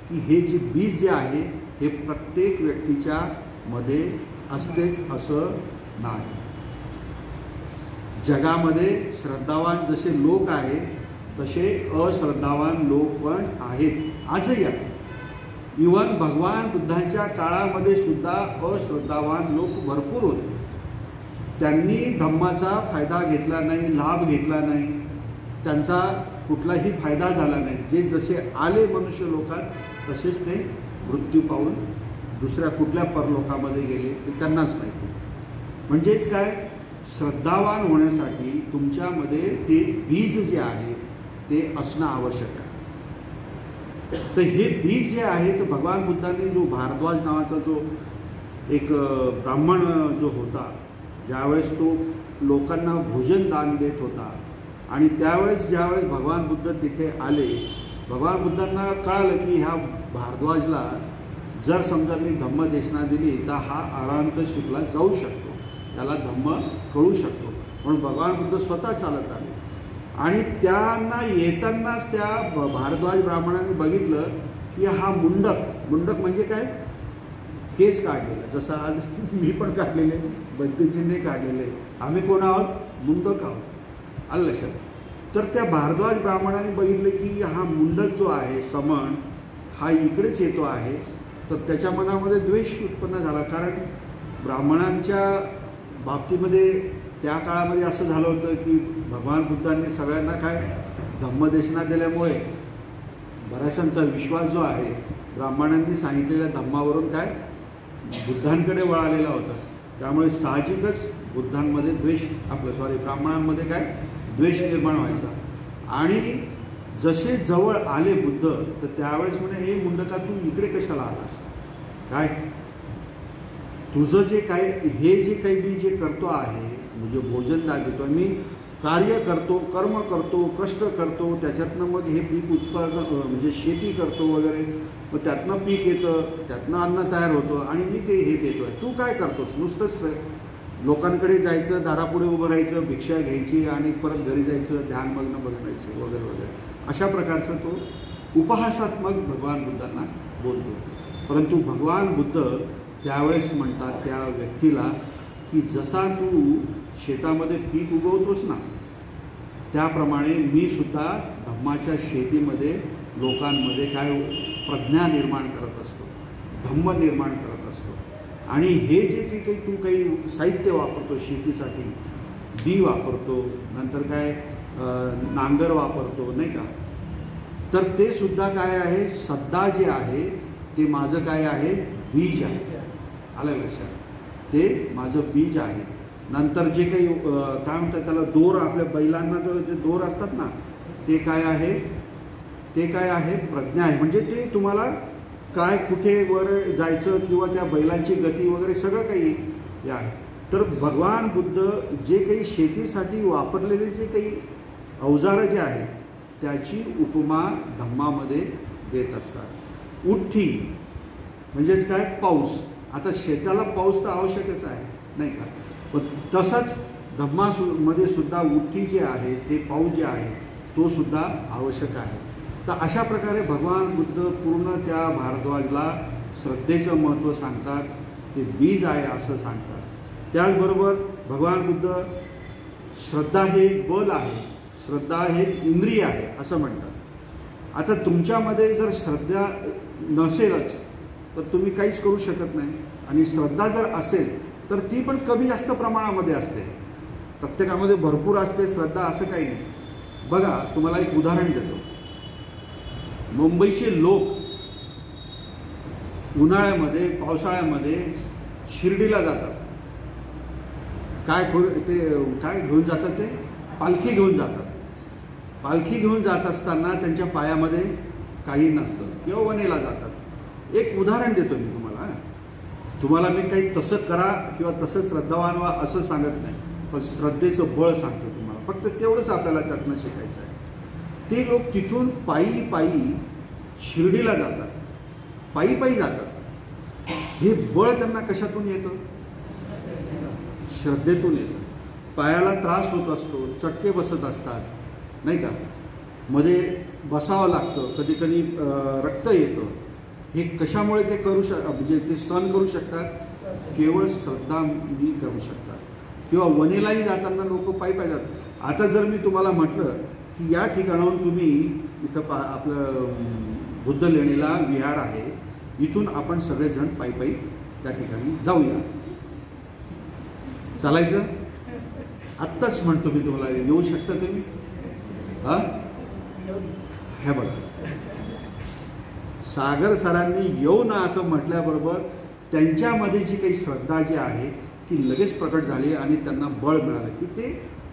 की हे जे बीज जे आहे हे प्रत्येक व्यक्तीच्या मध्ये असतेच असं नाही. जगामध्ये श्रद्धावान जसे लोक आहेत तसे अश्रद्धावान लोक पण आहेत, आजही आहेत. इवन भगवान बुद्धांच्या काळामध्ये सुद्धा अश्रद्धावान लोक भरपूर होते. त्यांनी धम्माचा फायदा घेतला नाही, लाभ घेतला नाही, त्यांचा कुठलाही फायदा झाला नाही. जे जसे आले मनुष्य लोकात तसेच ते मृत्यू पावून दुसऱ्या कुठल्या परलोकामध्ये गेले ते त्यांनाच माहिती. म्हणजेच काय, श्रद्धावान होण्यासाठी तुमच्यामध्ये ते बीज जे आहे ते असणं आवश्यक आहे. तर हे बीज जे आहे तर भगवान बुद्धांनी जो भारद्वाज नावाचा जो एक ब्राह्मण जो होता, ज्यावेळेस तो लोकांना भोजन दान देत होता आणि त्यावेळेस ज्यावेळेस भगवान बुद्ध तिथे आले, भगवान बुद्धांना कळालं की ह्या भारद्वाजला जर समजा मी धम्मदेशना दिली तर हा अराहंतशिपला जाऊ शकतो, त्याला धम्म कळू शकतो. म्हणून भगवान बुद्ध स्वतः चालत आले आणि त्यांना येतानाच त्या भारद्वाज ब्राह्मणाने बघितलं की हा मुंडक म्हणजे काय, केस काढलेला, जसं आज मी पण काढलेले, बद्दीजींनी काढलेले, आम्ही कोण आहोत, मुंडक आहोत. आलं लक्षात. तर त्या भारद्वाज ब्राह्मणाने बघितलं की हा मुंडक जो आहे समण हा इकडेच येतो आहे. तर त्याच्या मनामध्ये द्वेष उत्पन्न झाला, कारण ब्राह्मणांच्या बाबतीमध्ये त्या काळामध्ये असं झालं होतं की भगवान बुद्धांनी सगळ्यांना काय धम्मदेशना दिल्यामुळे बऱ्याचशांचा विश्वास जो आहे ब्राह्मणांनी सांगितलेल्या धम्मावरून काय बुद्धांकडे वळालेला होता. त्यामुळे साहजिकच बुद्धांमध्ये ब्राह्मणांमध्ये काय द्वेष निर्माण व्हायचा. आणि जसे जवळ आले बुद्ध तर त्यावेळेस म्हणे, हे मुंडका तू इकडे कशाला आलास, काय तुझं जे काय हे जे काही मी जे करतो आहे म्हणजे भोजन देतो, मी कार्य करतो, कर्म करतो, कष्ट करतो, त्याच्यातनं मग हे पीक उत्पादन म्हणजे शेती करतो वगैरे, मग त्यातनं पीक येतं, त्यातनं अन्न तयार होतं आणि मी ते हे देतो आहे. तू काय करतोस, नुसतंच लोकांकडे जायचं, दारापुढे उभं राहायचं, भिक्षा घ्यायची आणि परत घरी जायचं, ध्यानमग्न बघायचं वगैरे वगैरे, अशा प्रकारचा तो उपहासात्मक भगवान बुद्धांना बोलतो. परंतु भगवान बुद्ध त्यावेळेस म्हणतात त्या व्यक्तीला की जसा तू शेतामध्ये पीक उगवतोस ना, त्याप्रमाणे मी सुद्धा धम्माच्या शेतीमध्ये लोकांमध्ये काय प्रज्ञा निर्माण करत असतो, धम्म निर्माण करत असतो. आणि हे जे काही तू काही साहित्य वापरतो शेतीसाठी, बी वापरतो, नंतर काय नांगर वापरतो नाही का, तर ते सुद्धा काय आहे, श्रद्धा जे आहे ते माझं काय आहे, बीज आहे. आलं लक्षात, ते माझं बीज आहे. नंतर जे काही काय म्हणतात त्याला दोर, आपल्या बैलांना जे दोर असतात ना, ते काय आहे, ते काय आहे, प्रज्ञा आहे. म्हणजे ते तुम्हाला काय कुठे वर जायचं किंवा त्या बैलांची गती वगैरे सगळं काही हे आहे. तर भगवान बुद्ध जे काही शेतीसाठी वापरलेले जे काही अवजारं जे आहेत त्याची उपमा धम्मामध्ये देत असतात. उठ्ठी म्हणजेच काय, पाऊस. आता शेताला पाऊस तर आवश्यकच आहे नाही का, पण तसंच धम्मामध्ये सुद्धा उठ्ठी जे आहे ते पाऊस जे आहे तो सुद्धा आवश्यक आहे. तर अशा प्रकारे भगवान बुद्ध पूर्ण त्या भारद्वाजला श्रद्धेचं महत्त्व सांगतात, ते बीज आहे असं सांगतात. त्याचबरोबर भगवान बुद्ध श्रद्धा हे एक बल आहे, श्रद्धा हे इंद्रिय आहे असं म्हणतात. आता तुमच्यामध्ये जर श्रद्धा नसेलच तर तुम्ही काहीच करू शकत नाही, आणि श्रद्धा जर असेल तर ती पण कमी जास्त प्रमाणामध्ये असते, प्रत्येकामध्ये भरपूर असते श्रद्धा असं काही नाही. बघा तुम्हाला एक उदाहरण देतो. मुंबईचे लोक उन्हाळ्यामध्ये पावसाळ्यामध्ये शिर्डीला जातात. काय घेऊन जातात, ते पालखी घेऊन जातात. पालखी घेऊन जात असताना त्यांच्या पायामध्ये काही नसतं किंवा वनेला जातात. एक उदाहरण देतो मी तुम्हाला मी काही तसं करा किंवा तसं श्रद्धावान व्हा असं सांगत नाही, पण श्रद्धेचं बळ सांगतो तुम्हाला. फक्त तेवढंच आपल्याला त्यातनं शिकायचं आहे. ते लोक तिथून पायी पायी शिर्डीला जातात, पायी पायी जातात. हे बळ त्यांना कशातून येतं, श्रद्धेतून येतं. पायाला त्रास होत असतो, चटके बसत असतात नाही का, मध्ये बसावं लागतं, कधी कधी रक्त येतं. हे कशामुळे ते म्हणजे ते सहन करू शकतात, केवळ श्रद्धा मी करू शकतात. किंवा वनेलाही जाताना लोक पायी पायी जातात. आता जर मी तुम्हाला म्हटलं की या ठिकाणाहून तुम्ही इथं आपलं बुद्ध लेणीला विहार आहे, इथून आपण सगळेजण पायी पायी त्या ठिकाणी जाऊया, चालायचं? आत्ताच म्हणतो मी तुम्हाला, येऊ शकता तुम्ही? हां, हे बघा, सागर सरांनी येऊ ना असं म्हटल्याबरोबर त्यांच्यामध्ये जी काही श्रद्धा जी आहे ती लगेच प्रकट झाली आणि त्यांना बळ मिळालं की ते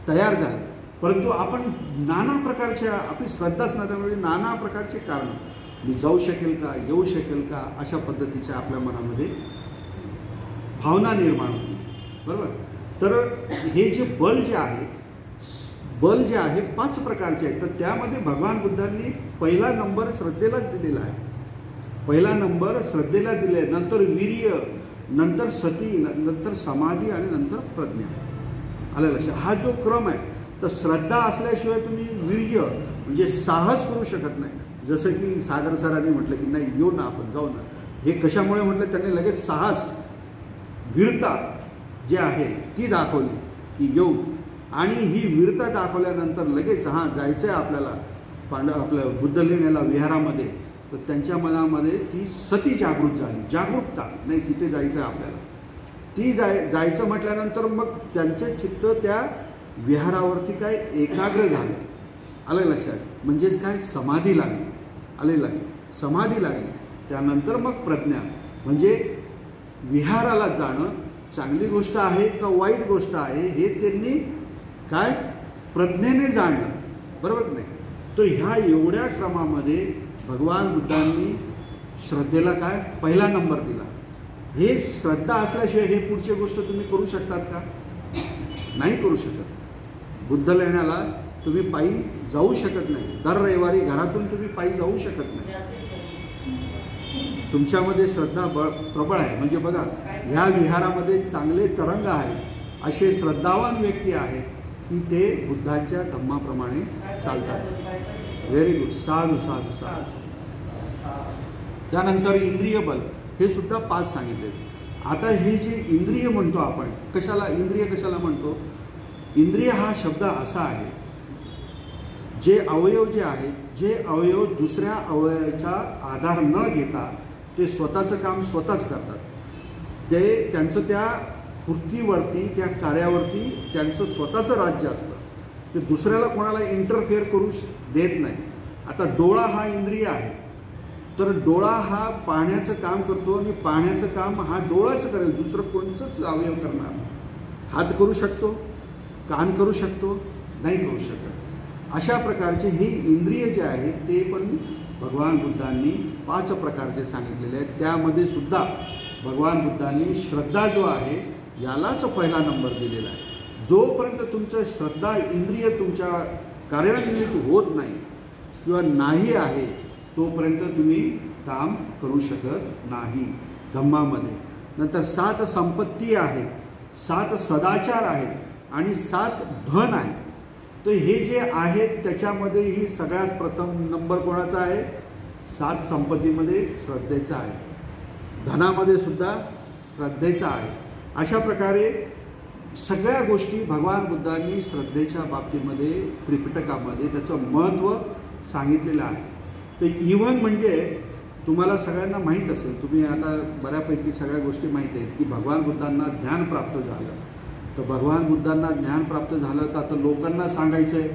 तयार झाले. परंतु आपण नाना प्रकारच्या आपली श्रद्धाच नसल्यामुळे नाना प्रकारचे कारण, मी जाऊ शकेल का, येऊ शकेल का, अशा पद्धतीच्या आपल्या मनामध्ये भावना निर्माण होती. बरोबर. तर हे जे बल जे आहे 5 प्रकारचे आहेत. तर त्यामध्ये भगवान बुद्धांनी पहिला नंबर श्रद्धेलाच दिलेला आहे. पहिला नंबर श्रद्धेला दिले, नंतर वीर्य, नंतर सती, नंतर समाधी आणि नंतर प्रज्ञा. आलं लक्षात. हा जो क्रम आहे, तर श्रद्धा असल्याशिवाय तुम्ही वीर्य म्हणजे साहस करू शकत नाही. जसं की सागर सरांनी म्हटलं की नाही येऊ ना, आपण जाऊ ना. हे कशामुळे म्हटलं, त्यांनी लगेच साहस, वीरता जे आहे ती दाखवली की येऊ. आणि ही वीरता दाखवल्यानंतर लगेच हां जायचं आहे आपल्याला आपल्या बुद्धलेण्याला विहारामध्ये. तर त्यांच्या मनामध्ये ती सती जागृत झाली. जागरूकता नाही, तिथे जायचं आहे आपल्याला. ती जायचं म्हटल्यानंतर मग त्यांचे चित्त त्या विहारावरती काय एकाग्र झालं. आलं लक्षात. म्हणजेच काय, समाधी लागली. आले लक्षात. समाधी लागली. त्यानंतर मग प्रज्ञा, म्हणजे विहाराला जाणं चांगली गोष्ट आहे का वाईट गोष्ट आहे हे त्यांनी काय प्रज्ञेने जाणलं. बरोबर नाही. तर ह्या एवढ्या क्रमामध्ये भगवान बुद्धांनी श्रद्धेला काय पहिला नंबर दिला. हे श्रद्धा असल्याशिवाय हे पुढची गोष्ट तुम्ही करू शकतात का? नाही करू शकत. बुद्ध लेण्याला तुम्ही पायी जाऊ शकत नाही. दर रविवारी घरातून तुम्ही पायी जाऊ शकत नाही. तुमच्यामध्ये श्रद्धा प्रबळ आहे. म्हणजे बघा, ह्या विहारामध्ये चांगले तरंग आहेत, असे श्रद्धावान व्यक्ती आहेत की ते बुद्धांच्या धम्माप्रमाणे चालतात. Very good. साधू साधू साधू. त्यानंतर इंद्रिय बल, हे सुद्धा 5 सांगितले. आता हे जे इंद्रिय म्हणतो आपण, कशाला इंद्रिय कशाला म्हणतो? इंद्रिय हा शब्द असा आहे, जे अवयव जे आहेत, जे अवयव दुसऱ्या अवयवाचा आधार न घेता ते स्वतःचं काम स्वतःच करतात. ते त्यांचं त्या कृतीवरती, त्या कार्यावरती त्यांचं स्वतःचं राज्य असतं. ते दुसऱ्याला कोणाला इंटरफेअर करू देत नाही. आता डोळा हा इंद्रिय आहे, तर डोळा हा पाहण्याचं काम करतो आणि पाहण्याचं काम हा डोळाच करेल, दुसरं कोणचंच अवयव करणार नाही. हात करू शकतो, कान करू शकतो, नाही करू शकत. अशा प्रकारचे हे इंद्रिय जे आहेत ते पण भगवान बुद्धांनी 5 प्रकारचे सांगितलेले आहेत. त्यामध्ये सुद्धा भगवान बुद्धांनी श्रद्धा जो आहे यालाच पहिला नंबर दिलेला आहे. जोपर्यंत तुमचं श्रद्धा इंद्रिय तुमच्या कार्यान्वित होत नाही किंवा नाही आहे, तोपर्यंत तुम्ही काम करू शकत नाही धम्मामध्ये. नंतर 7 संपत्ती आहे, 7 सदाचार आहेत आणि 7 धन आहे. तर हे जे आहेत त्याच्यामध्ये ही सगळ्यात प्रथम नंबर कोणाचा आहे? 7 संपत्तीमध्ये श्रद्धेचा आहे, धनामध्ये सुद्धा श्रद्धेचा आहे. अशा प्रकारे सगळ्या गोष्टी भगवान बुद्धांनी श्रद्धेच्या बाबतीमध्ये त्रिपिटकामध्ये त्याचं महत्त्व सांगितलेलं आहे. तर इव्हन म्हणजे तुम्हाला सगळ्यांना माहीत असेल, तुम्ही आता बऱ्यापैकी सगळ्या गोष्टी माहीत आहेत की भगवान बुद्धांना ज्ञान प्राप्त झालं. तर भगवान बुद्धांना ज्ञान प्राप्त झालं तर आता लोकांना सांगायचं आहे.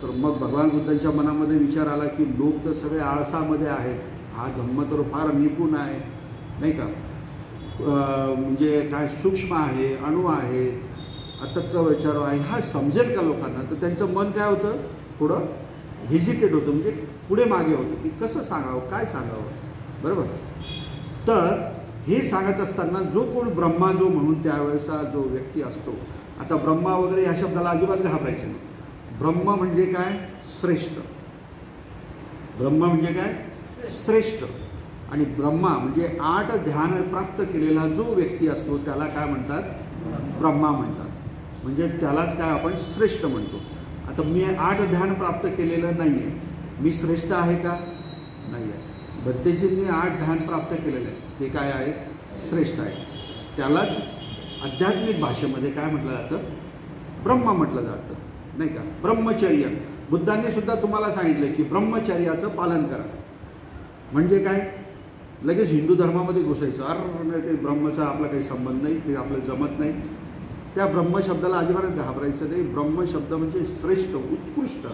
तर मग भगवान बुद्धांच्या मनामध्ये विचार आला की लोक तर सगळे आळसामध्ये आहेत, हा धम्म तर फार निपुण आहे, नाही का, म्हणजे काय सूक्ष्म आहे, अणू आहे, अतर्क विचार आहे, हा समजेल का लोकांना? तर त्यांचं मन काय होतं, थोडं हेजिटेट होतं, म्हणजे पुढे मागे होतं की कसं सांगावं, काय सांगावं. बरोबर. तर हे सांगत असताना जो कोण ब्रह्मा जो म्हणून त्यावेळेचा जो व्यक्ती असतो, आता ब्रह्मा वगैरे ह्या शब्दाला अजिबात घाबरायचं नाही. ब्रह्म म्हणजे काय? श्रेष्ठ. ब्रह्म म्हणजे काय? श्रेष्ठ. आणि ब्रह्मा म्हणजे 8 ध्यान प्राप्त केलेला जो व्यक्ती असतो त्याला काय म्हणतात? ब्रह्मा म्हणतात. म्हणजे त्यालाच काय आपण श्रेष्ठ म्हणतो. आता मी 8 ध्यान प्राप्त केलेलं नाही आहे, मी श्रेष्ठ आहे का? नाही आहे. बद्धेजींनी 8 ध्यान प्राप्त केलेलं आहे, ते काय आहे? श्रेष्ठ आहे. त्यालाच आध्यात्मिक भाषेमध्ये काय म्हटलं जातं? ब्रह्मा म्हटलं जातं, नाही का. ब्रह्मचर्य, बुद्धांनी सुद्धा तुम्हाला सांगितलं की ब्रह्मचर्याचं पालन करा. म्हणजे काय? लगेच हिंदू धर्मामध्ये घुसायचं, अरे ते ब्रह्मचा आपला काही संबंध नाही, ते आपलं जमत नाही. त्या ब्रह्मशब्दाला अजिबात घाबरायचं नाही. ब्रह्मशब्द म्हणजे श्रेष्ठ, उत्कृष्ट.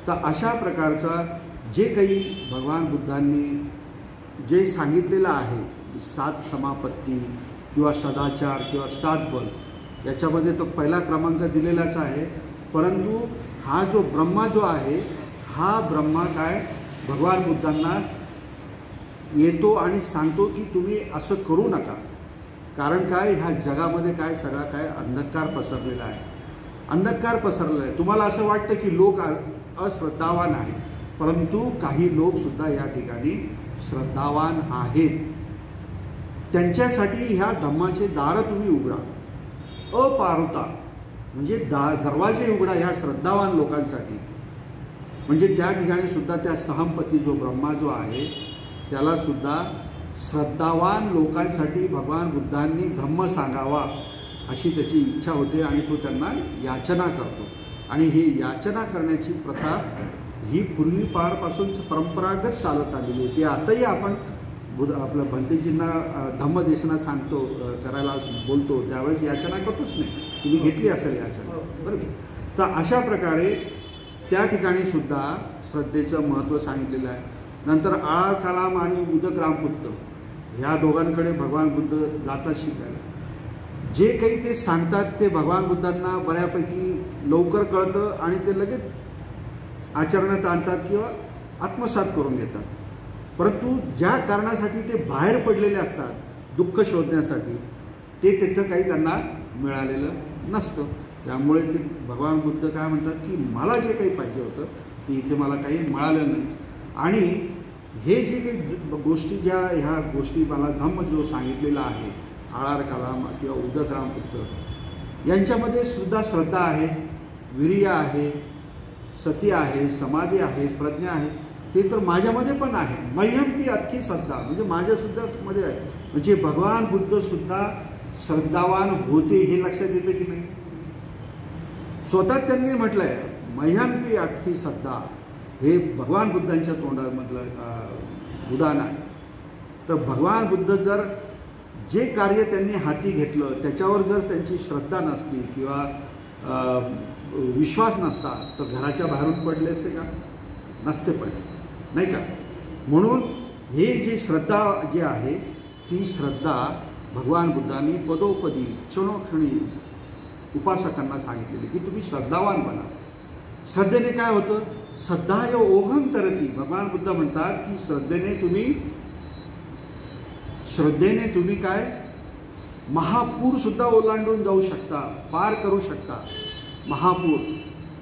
तर अशा प्रकारचा जे काही भगवान बुद्धांनी जे सांगितलेलं आहे, 7 समापत्ती किंवा सदाचार किंवा सातबल याच्यामध्ये तो पहिला क्रमांक दिलेलाच आहे. परंतु हा जो ब्रह्मा जो आहे हा ब्रह्मा काय भगवान बुद्धांना येतो आणि सांगतो की तुम्ही असं करू नका. कारण काय ह्या जगामध्ये काय सगळा काय अंधकार पसरलेला आहे. अंधकार पसरलेला आहे. तुम्हाला असं वाटतं की लोक अश्रद्धावान आहेत, परंतु काही लोकसुद्धा या ठिकाणी श्रद्धावान आहेत. त्यांच्यासाठी ह्या धम्माचे दार तुम्ही उघडा. अपारुता म्हणजे दरवाजे उघडा ह्या श्रद्धावान लोकांसाठी. म्हणजे त्या ठिकाणी सुद्धा त्या सहमपती जो ब्रह्मा जो आहे त्यालासुद्धा श्रद्धावान लोकांसाठी भगवान बुद्धांनी धम्म सांगावा अशी त्याची इच्छा होते आणि तो त्यांना याचना करतो. आणि ही याचना करण्याची प्रथा ही पूर्वीपारपासून परंपरागत चालत आलेली होती. आताही आपण आपल्या भंतेजींना धम्मदेशना सांगतो करायला बोलतो त्यावेळेस याचना करतोच नाही. तुम्ही घेतली असेल याचना बरोबर. तर अशा प्रकारे त्या ठिकाणी सुद्धा श्रद्धेचं महत्त्व सांगितलेलं आहे. नंतर आळा कलाम आणि उदक रामपुत्र ह्या दोघांकडे भगवान बुद्ध जातात शिकायला. जे काही ते सांगतात ते भगवान बुद्धांना बऱ्यापैकी लवकर कळतं आणि ते लगेच आचरणात आणतात किंवा आत्मसात करून घेतात. परंतु ज्या कारणासाठी ते बाहेर पडलेले असतात दुःख शोधण्यासाठी ते तिथं काही त्यांना मिळालेलं नसतं. त्यामुळे ते भगवान बुद्ध काय म्हणतात की मला जे काही पाहिजे होतं ते इथे मला काही मिळालं नाही. आणि हे जे काही गोष्टी ह्या गोष्टी मला धम्म जो सांगितलेला आहे आळार कलाम किंवा उदक रामपुत्र यांच्यामध्ये सुद्धा श्रद्धा आहे, वीर्य आहे, सती आहे, समाधी आहे, प्रज्ञा आहे. ते तर माझ्यामध्ये पण आहे. मह्यंपी अथी श्रद्धा म्हणजे माझ्यासुद्धा मध्ये आहे. म्हणजे भगवान बुद्धसुद्धा श्रद्धावान होते हे लक्षात येतं की नाही. स्वतः त्यांनी म्हटलं आहे मह्यंपी अथी श्रद्धा. हे भगवान बुद्धांच्या तोंडामधलं उदाहरण आहे. तर भगवान बुद्ध जर जे कार्य त्यांनी हाती घेतलं त्याच्यावर जर त्यांची श्रद्धा नसती किंवा विश्वास नसता तर घराच्या बाहेरून पडले असते का? नसते पडले नाही का. म्हणून हे जे श्रद्धा जे आहे ती श्रद्धा भगवान बुद्धांनी पदोपदी क्षणोक्षणी उपासकांना सांगितलेली की तुम्ही श्रद्धावान बना. श्रद्धेने काय होतं? श्रद्धाय ओघम तरती. भगवान बुद्ध म्हणतात की श्रद्धेने तुम्ही काय महापूर सुद्धा ओलांडून जाऊ शकता, पार करू शकता. महापूर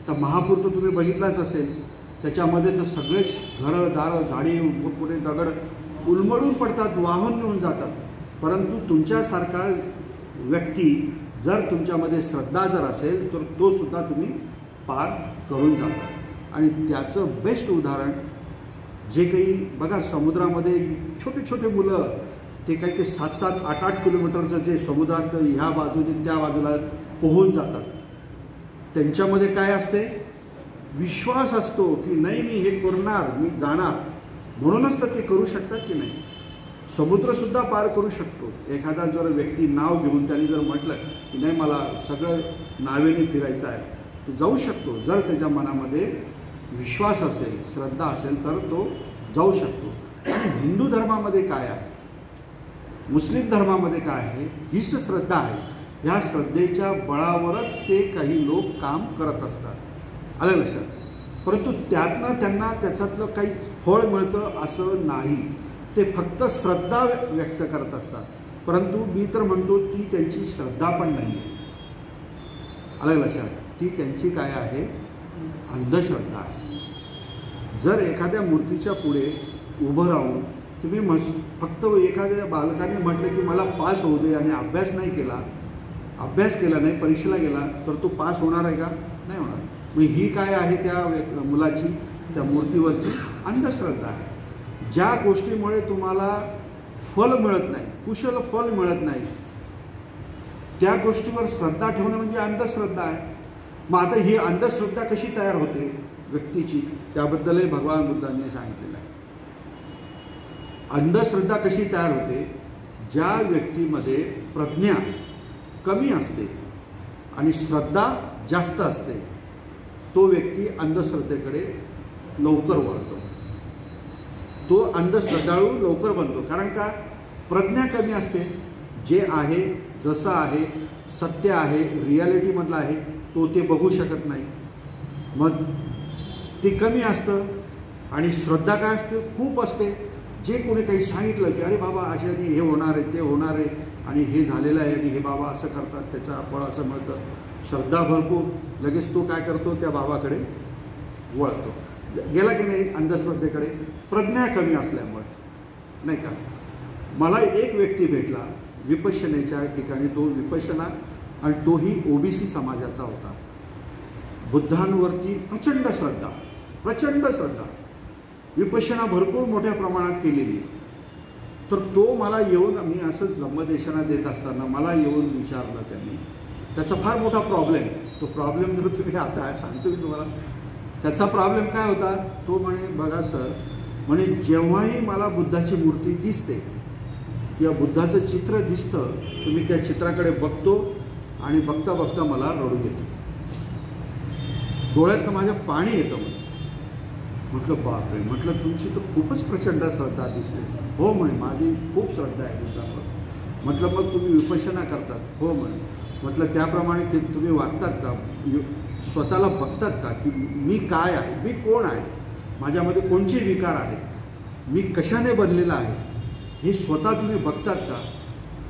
तर महापूर तर तुम्ही बघितलाच असेल. त्याच्यामध्ये तर सगळेच घरं दारं झाडी पुढे दगड उलमडून पडतात, वाहून नेऊन जातात. परंतु तुमच्यासारखा व्यक्ती जर तुमच्यामध्ये श्रद्धा जर असेल तर तो सुद्धा तुम्ही पार करून जाता. आणि त्याचं बेस्ट उदाहरण जे काही बघा समुद्रामध्ये छोटे छोटे मुलं ते काही 7-7, 8-8 किलोमीटरचं जे समुद्रात ह्या बाजूने त्या बाजूला पोहून जातात. त्यांच्यामध्ये काय असते? विश्वास असतो की नाही मी हे करणार, मी जाणार. म्हणूनच तर ते करू शकतात की नाही. समुद्रसुद्धा पार करू शकतो. एखादा जर व्यक्ती नाव घेऊन त्यांनी जर म्हटलं की नाही मला सगळं नावेने फिरायचं आहे तो जाऊ शकतो. जर त्याच्या मनामध्ये विश्वास असेल, श्रद्धा असेल तर तो जाऊ शकतो. आणि हिंदू धर्मामध्ये काय आहे, मुस्लिम धर्मामध्ये काय आहे, हीच श्रद्धा आहे. ह्या श्रद्धेच्या बळावरच ते काही लोक काम करत असतात. आलं लक्षात. परंतु त्यातनं त्यांना त्याच्यातलं काही फळ मिळतं असं नाही. ते फक्त श्रद्धा व्यक्त करत असतात. परंतु मी तर म्हणतो ती त्यांची श्रद्धा पण नाही आहे. आलं लक्षात. ती त्यांची काय आहे? अंधश्रद्धा आहे. जर एखाद्या मूर्तीच्या पुढे उभं राहून तुम्ही फक्त एखाद्या बालकाने म्हटलं की मला पास होऊ दे आणि अभ्यास केला नाही, परीक्षेला गेला तर तो पास होणार आहे का? नाही होणार. मग ही काय आहे त्या मुलाची, त्या मूर्तीवरची अंधश्रद्धा आहे. ज्या गोष्टीमुळे तुम्हाला फल मिळत नाही, कुशल फल मिळत नाही, त्या गोष्टीवर श्रद्धा ठेवणं म्हणजे अंधश्रद्धा आहे. मग आता ही अंधश्रद्धा कशी तयार होते व्यक्तीची, त्याबद्दलही भगवान बुद्धांनी सांगितलेलं आहे. अंधश्रद्धा कशी तयार होते? ज्या व्यक्तीमध्ये प्रज्ञा कमी असते आणि श्रद्धा जास्त असते तो व्यक्ती अंधश्रद्धेकडे लवकर वळतो. तो अंधश्रद्धाळू लवकर बनतो. कारण का? प्रज्ञा कमी असते. जे आहे, जसं आहे, सत्य आहे, रियालिटीमधलं आहे, तो ते बघू शकत नाही. मग ते कमी असतं. आणि श्रद्धा काय असते, खूप असते. जे कोणी काही सांगितलं की अरे बाबा अशाने हे होणार आहे, ते होणार आहे, आणि हे झालेलं आहे, आणि हे बाबा असं करतात, त्याचं फळ असं मिळतं. श्रद्धा भरपूर, लगेच तो काय करतो, त्या बाबाकडे वळतो. गेला की नाही अंधश्रद्धेकडे. प्रज्ञा कमी असल्यामुळे, नाही का. मला एक व्यक्ती भेटला विपश्यनेच्या ठिकाणी. तो विपश्यना, आणि तोही OBC समाजाचा होता. बुद्धांवरती प्रचंड श्रद्धा, प्रचंड श्रद्धा, विपश्यना भरपूर मोठ्या प्रमाणात केलेली. तर तो मला येऊन, मी असंच धम्मदेशना देत असताना मला येऊन विचारलं त्यांनी. त्याचा फार मोठा प्रॉब्लेम. तो प्रॉब्लेम जर तुम्ही आता सांगतो मी तुम्हाला. त्याचा प्रॉब्लेम काय होता, तो म्हणे बघा सर, म्हणे जेव्हाही मला बुद्धाची मूर्ती दिसते किंवा बुद्धाचं चित्र दिसतं, तुम्ही त्या चित्राकडे बघतो आणि बघता बघता मला रडू येतं, डोळ्यातनं माझ्या पाणी येतं. म्हटलं बापरे, म्हटलं तुमची तर खूपच प्रचंड श्रद्धा दिसते. हो म्हणे माझी खूप श्रद्धा आहे बुद्धावर. म्हटलं मग तुम्ही विपश्यना करतात? हो म्हणे. म्हटलं त्याप्रमाणे की तुम्ही वागतात का, स्वतःला बघतात का की मी काय आहे, मी कोण आहे, माझ्यामध्ये कोणचे विकार आहेत, मी कशाने बनलेला आहे, हे स्वतः तुम्ही बघतात का?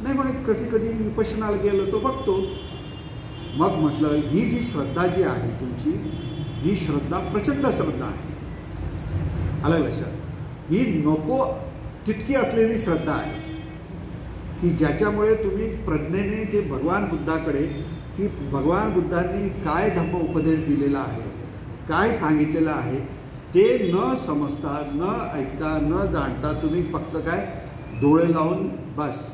नाही म्हणे कधी कधी विपश्यनाला गेलो तो बघतो. मग म्हटलं ही जी श्रद्धा जी आहे तुमची, ही श्रद्धा प्रचंड श्रद्धा आहे. आलं लक्षात. ही नको तितकी असलेली श्रद्धा आहे की ज्याच्यामुळे तुम्ही प्रज्ञेने ते भगवान बुद्धाकडे, की भगवान बुद्धांनी काय धम्म उपदेश दिलेला आहे, काय सांगितलेलं आहे, ते न समजता, न ऐकता, न जाणता तुम्ही फक्त काय डोळे लावून बस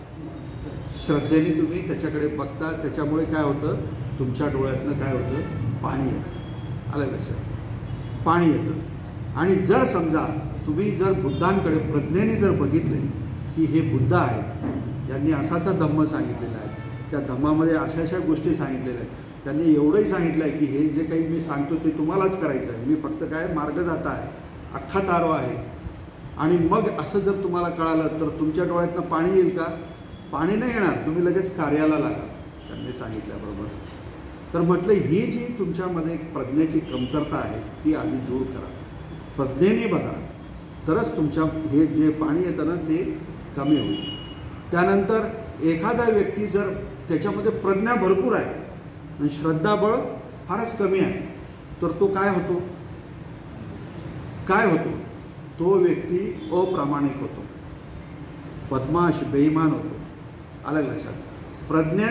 श्रद्धेने तुम्ही त्याच्याकडे बघता. त्याच्यामुळे काय होतं, तुमच्या डोळ्यातनं काय होतं, पाणी येतं. आलं लक्षात, पाणी येतं. आणि जर समजा तुम्ही जर बुद्धांकडे प्रज्ञेने जर बघितले की हे बुद्ध आहेत, यांनी असा असा धम्म सांगितलेला आहे, त्या धम्मामध्ये अशा अशा गोष्टी सांगितलेल्या आहेत, त्यांनी एवढंही सांगितलं आहे की हे जे काही मी सांगतो ते तुम्हालाच करायचं आहे, मी फक्त काय मार्गदाता आहे, अख्खा तारवा आहे. आणि मग असं जर तुम्हाला कळालं तर तुमच्या डोळ्यातनं पाणी येईल का? पाणी नाही येणार, तुम्ही लगेच कार्याला लागा त्यांनी सांगितल्याबरोबर. तर म्हटलं ही जी तुमच्यामध्ये प्रज्ञेची कमतरता आहे ती आधी दूर करा. प्रज्ञेने बघा तरच तुमच्या हे जे पाणी येतं ना ते कमी होईल. त्यानंतर एखादा व्यक्ती जर त्याच्यामध्ये प्रज्ञा भरपूर आहे आणि श्रद्धाबळ फारच कमी आहे, तर तो काय होतो, काय होतो, तो व्यक्ती अप्रामाणिक होतो, बदमाश, बेईमान होतो. आलं लक्षात. प्रज्ञा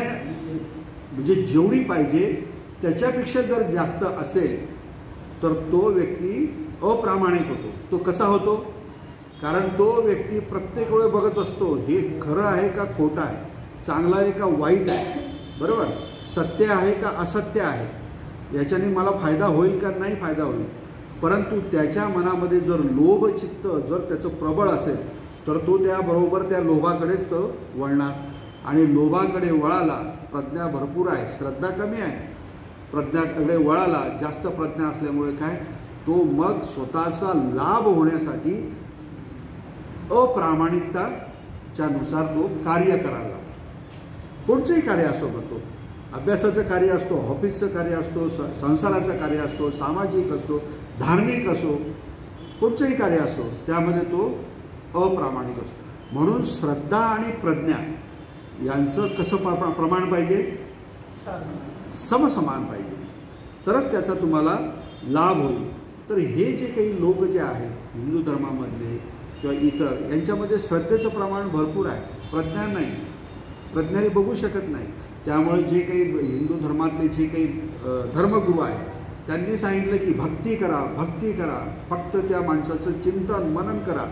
म्हणजे जेवढी पाहिजे त्याच्यापेक्षा जर जास्त असेल तर तो व्यक्ती अप्रामाणिक होतो. तो कसा होतो, कारण तो व्यक्ती प्रत्येक वेळी बघत असतो हे खरं आहे का खोटं आहे, चांगलं आहे का वाईट आहे, बरोबर, सत्य आहे का असत्य आहे, याच्याने मला फायदा होईल का नाही फायदा होईल. परंतु त्याच्या मनामध्ये जर लोभ चित्त जर त्याचं प्रबळ असेल तर तो त्याबरोबर त्या लोभाकडेच तो वळणार. आणि लोभाकडे वळाला, प्रज्ञा भरपूर आहे, श्रद्धा कमी आहे, प्रज्ञाकडे वळाला, जास्त प्रज्ञा असल्यामुळे काय, तो मग स्वतःचा लाभ होण्यासाठी अप्रामाणिकताच्या नुसार तो कार्य करायला लागतो. कोणचंही कार्य असो, तो अभ्यासाचं कार्य असतो, ऑफिसचं कार्य असतो, संसाराचं कार्य असतो, सामाजिक असतो, धार्मिक असो, कोणचंही कार्य असो, त्यामध्ये तो अप्रामाणिक असतो. म्हणून श्रद्धा आणि प्रज्ञा यांचं कसं प्रमाण पाहिजे, समसमान पाहिजे, तरच त्याचा तुम्हाला लाभ होईल. तर हे जे काही लोक जे आहेत हिंदू धर्मामधले किंवा इतर, यांच्यामध्ये श्रद्धेचं प्रमाण भरपूर आहे, प्रज्ञा नाही, प्रज्ञाने बघू शकत नाही. त्यामुळे जे काही हिंदू धर्मातले जे काही धर्मगुरू आहेत त्यांनी सांगितलं की भक्ती करा, भक्ती करा, फक्त त्या माणसाचं चिंतन मनन करा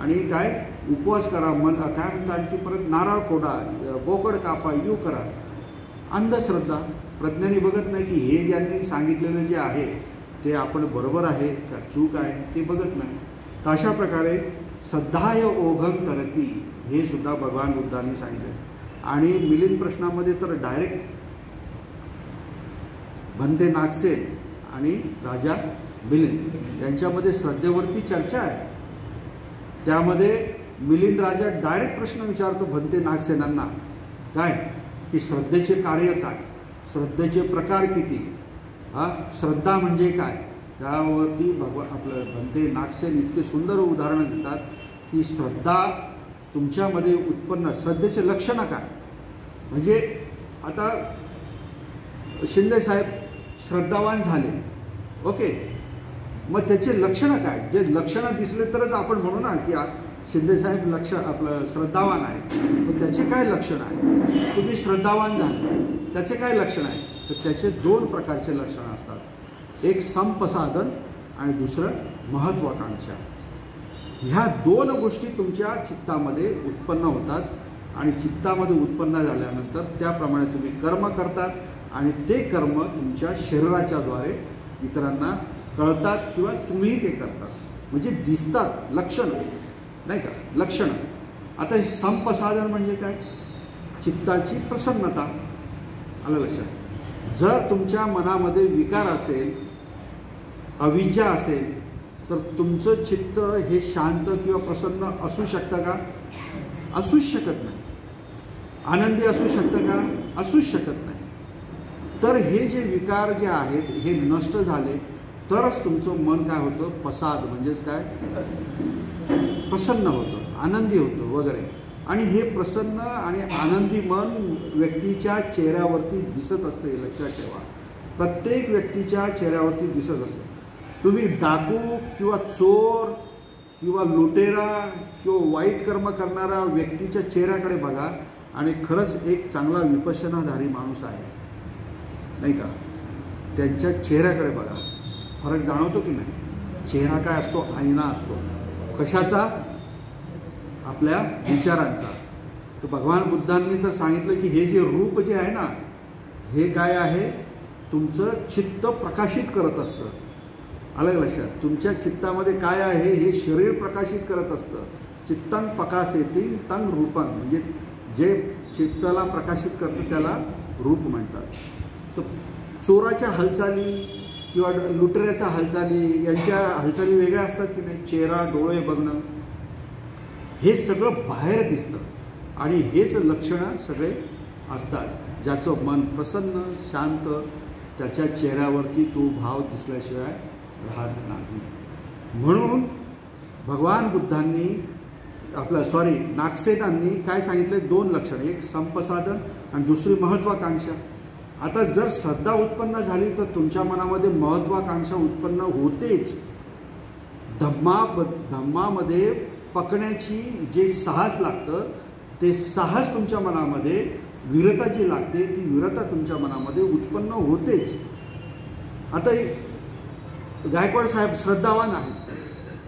आणि काय उपवास करा, काय म्हणतात आणखी परत नारळ फोडा, बोकड कापा, यू करा. अंधश्रद्धा. प्रज्ञाने बघत नाही की हे ज्यांनी सांगितलेलं जे आहे ते आपण बरोबर आहे का चूक आहे ते बघत नाही. तर अशा प्रकारे श्रद्धाय ओघम तरती हे सुद्धा भगवान बुद्धांनी सांगितलं. आणि मिलिंद प्रश्नामध्ये तर डायरेक्ट भंते नागसेन आणि राजा मिलिंद यांच्यामध्ये श्रद्धेवरती चर्चा आहे. त्यामध्ये मिलिंद राजा डायरेक्ट प्रश्न विचारतो भंते नागसेनांना काय की श्रद्धेचे कार्य काय, श्रद्धेचे प्रकार किती, श्रद्धा म्हणजे काय, त्यावरती आपलं भंते नागसेन इतके सुंदर उदाहरणं देतात की श्रद्धा तुमच्यामध्ये उत्पन्न, श्रद्धेचे लक्षणं काय. म्हणजे आता शिंदे साहेब श्रद्धावान झाले, ओके, मग त्याचे लक्षणं काय, जे लक्षणं दिसले तरच आपण म्हणू ना की शिंदेसाहेब आपलं श्रद्धावान आहे. मग त्याचे काय लक्षण आहे, तुम्ही श्रद्धावान झाले त्याचे काय लक्षण आहे, तर त्याचे 2 प्रकारचे लक्षणं असतात, एक संपसाधन आणि दुसरं महत्त्वाकांक्षा. ह्या 2 गोष्टी तुमच्या चित्तामध्ये उत्पन्न होतात आणि चित्तामध्ये उत्पन्न झाल्यानंतर त्याप्रमाणे तुम्ही कर्म करतात आणि ते कर्म तुमच्या शरीराच्या द्वारे इतरांना कळतात किंवा तुम्हीही ते करतात, म्हणजे दिसतात, लक्षणं नाही का, लक्षणं. आता हे संपसाधन म्हणजे काय, चित्ताची प्रसन्नता. आलं लक्षात. जर तुमच्या मनामध्ये विकार असेल, अविद्या असेल, तर तुमचं चित्त हे शांत किंवा प्रसन्न असू शकतं का, असूच शकत नाही. आनंदी असू शकतं का, असूच शकत नाही. तर हे जे विकार जे आहेत हे नष्ट झाले तरच तुमचं मन काय होतं, प्रसाद म्हणजेच काय, प्रसन्न होतं, आनंदी होतं वगैरे. आणि हे प्रसन्न आणि आनंदी मन व्यक्तीच्या चेहऱ्यावरती दिसत असते, लक्षात ठेवा. प्रत्येक व्यक्तीच्या चेहऱ्यावरती दिसत असते. तुम्ही डाकू किंवा चोर किंवा लुटेरा किंवा वाईट कर्म करणारा व्यक्तीच्या चेहऱ्याकडे बघा आणि खरंच एक चांगला विपश्यनाधारी माणूस आहे नाही का, त्यांच्या चेहऱ्याकडे बघा, फरक जाणवतो की नाही. चेहरा काय असतो, आईना असतो. कशाचा, आपल्या विचारांचा. तर भगवान बुद्धांनी तर सांगितलं की हे जे रूप जे आहे ना, हे काय आहे, तुमचं चित्त प्रकाशित करत असतं. आलं लक्षात. तुमच्या चित्तामध्ये काय आहे हे शरीर प्रकाशित करत असतं. चित्तं प्रकाशेति तं रूपं, म्हणजे जे चित्ताला प्रकाशित करतं त्याला रूप म्हणतात. तर चोराच्या हालचाली किंवा लुटेऱ्याच्या हालचाली, यांच्या हालचाली वेगळ्या असतात की नाही. चेहरा, डोळे बघणं हे सगळं बाहेर दिसतं आणि हेच लक्षणं सगळे असतात. ज्याचं मन प्रसन्न शांत, त्याच्या चेहऱ्यावरती तो भाव दिसल्याशिवाय राहत नाही. म्हणून भगवान बुद्धांनी नागसेनांनी काय सांगितले, 2 लक्षणं, एक संपसाधन आणि दुसरी महत्त्वाकांक्षा. आता जर श्रद्धा उत्पन्न झाली तर तुमच्या मनामध्ये महत्त्वाकांक्षा उत्पन्न होतेच. धम्मामध्ये पकण्याची जे साहस लागतं ते साहस तुमच्या मनामध्ये, वीरता जी लागते ती वीरता तुमच्या मनामध्ये उत्पन्न होतेच. आता गायकवाड साहेब श्रद्धावान आहेत.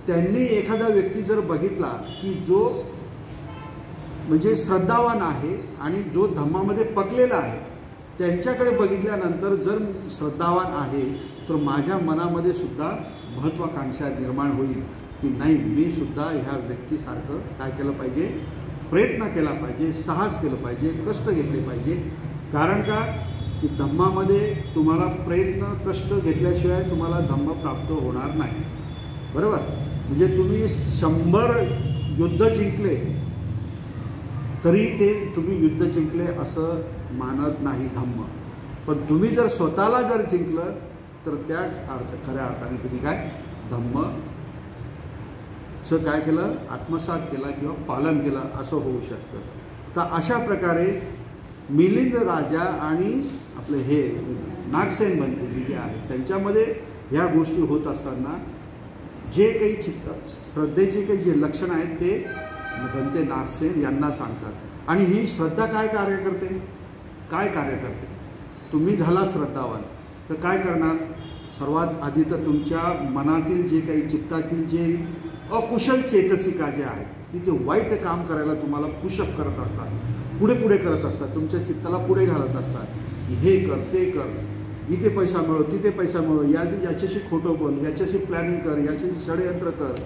त्यांनी एखादा व्यक्ती जर बघितला की जो म्हणजे श्रद्धावान आहे आणि जो धम्मामध्ये पकलेला आहे, त्यांच्याकडे बघितल्यानंतर जर श्रद्धावान आहे तर माझ्या मनामध्ये सुद्धा महत्त्वाकांक्षा निर्माण होईल की नाही, मी सुद्धा ह्या व्यक्तीसारखं काय केलं पाहिजे, प्रयत्न केला पाहिजे, साहस केलं पाहिजे, कष्ट घेतले पाहिजे. कारण का की धम्मामध्ये तुम्हाला प्रयत्न कष्ट घेतल्याशिवाय तुम्हाला धम्म प्राप्त होणार नाही. बरोबर. म्हणजे तुम्ही 100 युद्ध जिंकले तरी ते तुम्ही युद्ध जिंकले असं मानत नाही धम्म. पण तुम्ही जर स्वतःला जर जिंकलं तर त्या खऱ्या अर्थाने तुम्ही काय धम्मचं काय केलं, आत्मसात केला किंवा पालन केलं असं होऊ शकतं. तर अशा प्रकारे मिलिंद राजा आणि आपले हे नागसेन भंतेजी जे आहेत त्यांच्यामध्ये ह्या गोष्टी होत असताना जे काही श्रद्धेचे काही जे लक्षण आहेत ते भंते नागसेन यांना सांगतात. आणि ही श्रद्धा काय कार्य करते, काय कार्य करते. तुम्ही झाला श्रद्धावान तर काय करणार, सर्वात आधी तर तुमच्या मनातील जे काही चित्तातील जे अकुशल चेतसिका जे आहेत की ते वाईट काम करायला तुम्हाला पुशअप करत असतात, पुढे करत असतात, तुमच्या चित्ताला पुढे घालत असतात की हे कर ते कर, इथे पैसा मिळव तिथे पैसा मिळव, याच्याशी खोटं बोल, याच्याशी प्लॅनिंग कर, याच्याशी षडयंत्र कर,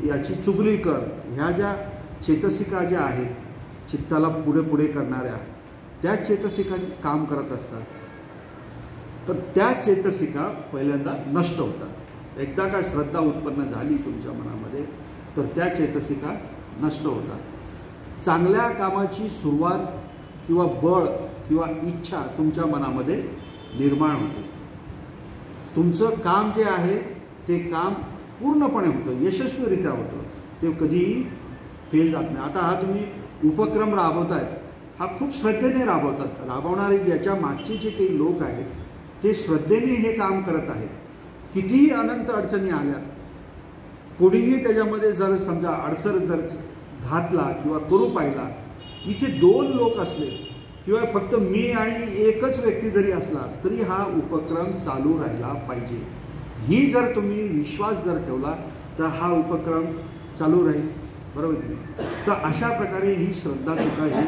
याची चुगली कर. ह्या ज्या चेतसिका ज्या आहेत चित्ताला पुढे करणाऱ्या त्या चेतसिकाचे काम करत असतात. तर त्या चेतसिका पहिल्यांदा नष्ट होतात. एकदा का श्रद्धा उत्पन्न झाली तुमच्या मनामध्ये तर त्या चेतसिका नष्ट होतात. चांगल्या कामाची सुरुवात किंवा बळ किंवा इच्छा तुमच्या मनामध्ये निर्माण होते. तुमचं काम जे आहे ते काम पूर्णपणे होतं, यशस्वीरित्या होतं, ते कधीही फेल जात नाही. आता हा तुम्ही उपक्रम राबवतायत, हा खूप श्रद्धेने राबवतात. राबवणारे याच्या मागचे जे काही लोक आहेत ते श्रद्धेने हे काम करत आहेत. कितीही अनंत अडचणी आल्या, कोणीही त्याच्यामध्ये जर समजा अडचण जर घातला किंवा करू पाहिला, इथे 2 लोक असले किंवा फक्त मी आणि एकच व्यक्ती जरी असला तरी हा उपक्रम चालू राहिला पाहिजे. ही जर तुम्ही विश्वास जर ठेवला तर हा उपक्रम चालू राहील, बरोबर की नाही. तर अशा प्रकारे ही श्रद्धासुद्धा हे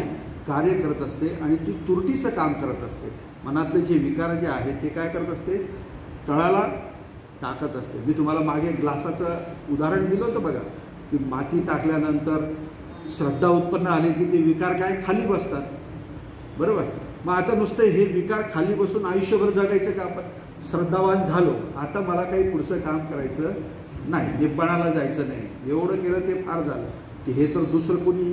कार्य करत असते आणि ती तुरटीचं काम करत असते. मनातले जे विकार जे आहेत ते काय करत असते, तळाला टाकत असते. मी तुम्हाला मागे ग्लासाचं उदाहरण दिलं होतं बघा, की माती टाकल्यानंतर श्रद्धा उत्पन्न आली की ते विकार काय खाली बसतात, बरोबर. मग आता नुसतं हे विकार खाली बसून आयुष्यभर जगायचं का आपण? श्रद्धावान झालो, आता मला काही पुढचं काम करायचं नाही, निब्बाणाला जायचं नाही, एवढं केलं ते फार झालं, ते हे तर दुसरं कोणी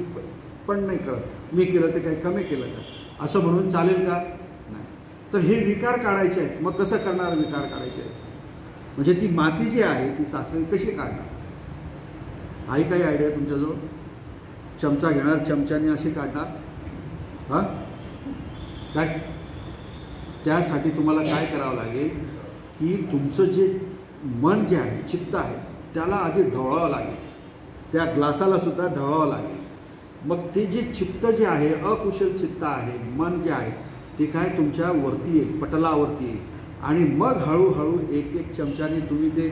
पण नाही करत, मी केलं ते काही कमी केलं का असं म्हणून चालेल का? नाही. तर हे विकार काढायचे आहेत. मग कसं करणार विकार काढायचे आहेत? म्हणजे ती माती जी आहे ती सासरी कशी काढणार? आहे काही आयडिया तुमच्याजवळ? चमचा घेणार, चमच्याने अशी काढणार? हां काय? त्यासाठी तुम्हाला काय करावं लागेल की तुमचं जे मन जे आहे, चित्त आहे, त्याला आधी ढवळावं लागेल, त्या ग्लासाला सुद्धा ढवळावं लागेल. मग ते जे चित्त जे आहे, अकुशल चित्त आहे, मन जे आहे ते काय तुमच्या वरती येईल, पटलावरती येईल आणि मग हळूहळू एक एक चमच्याने तुम्ही ते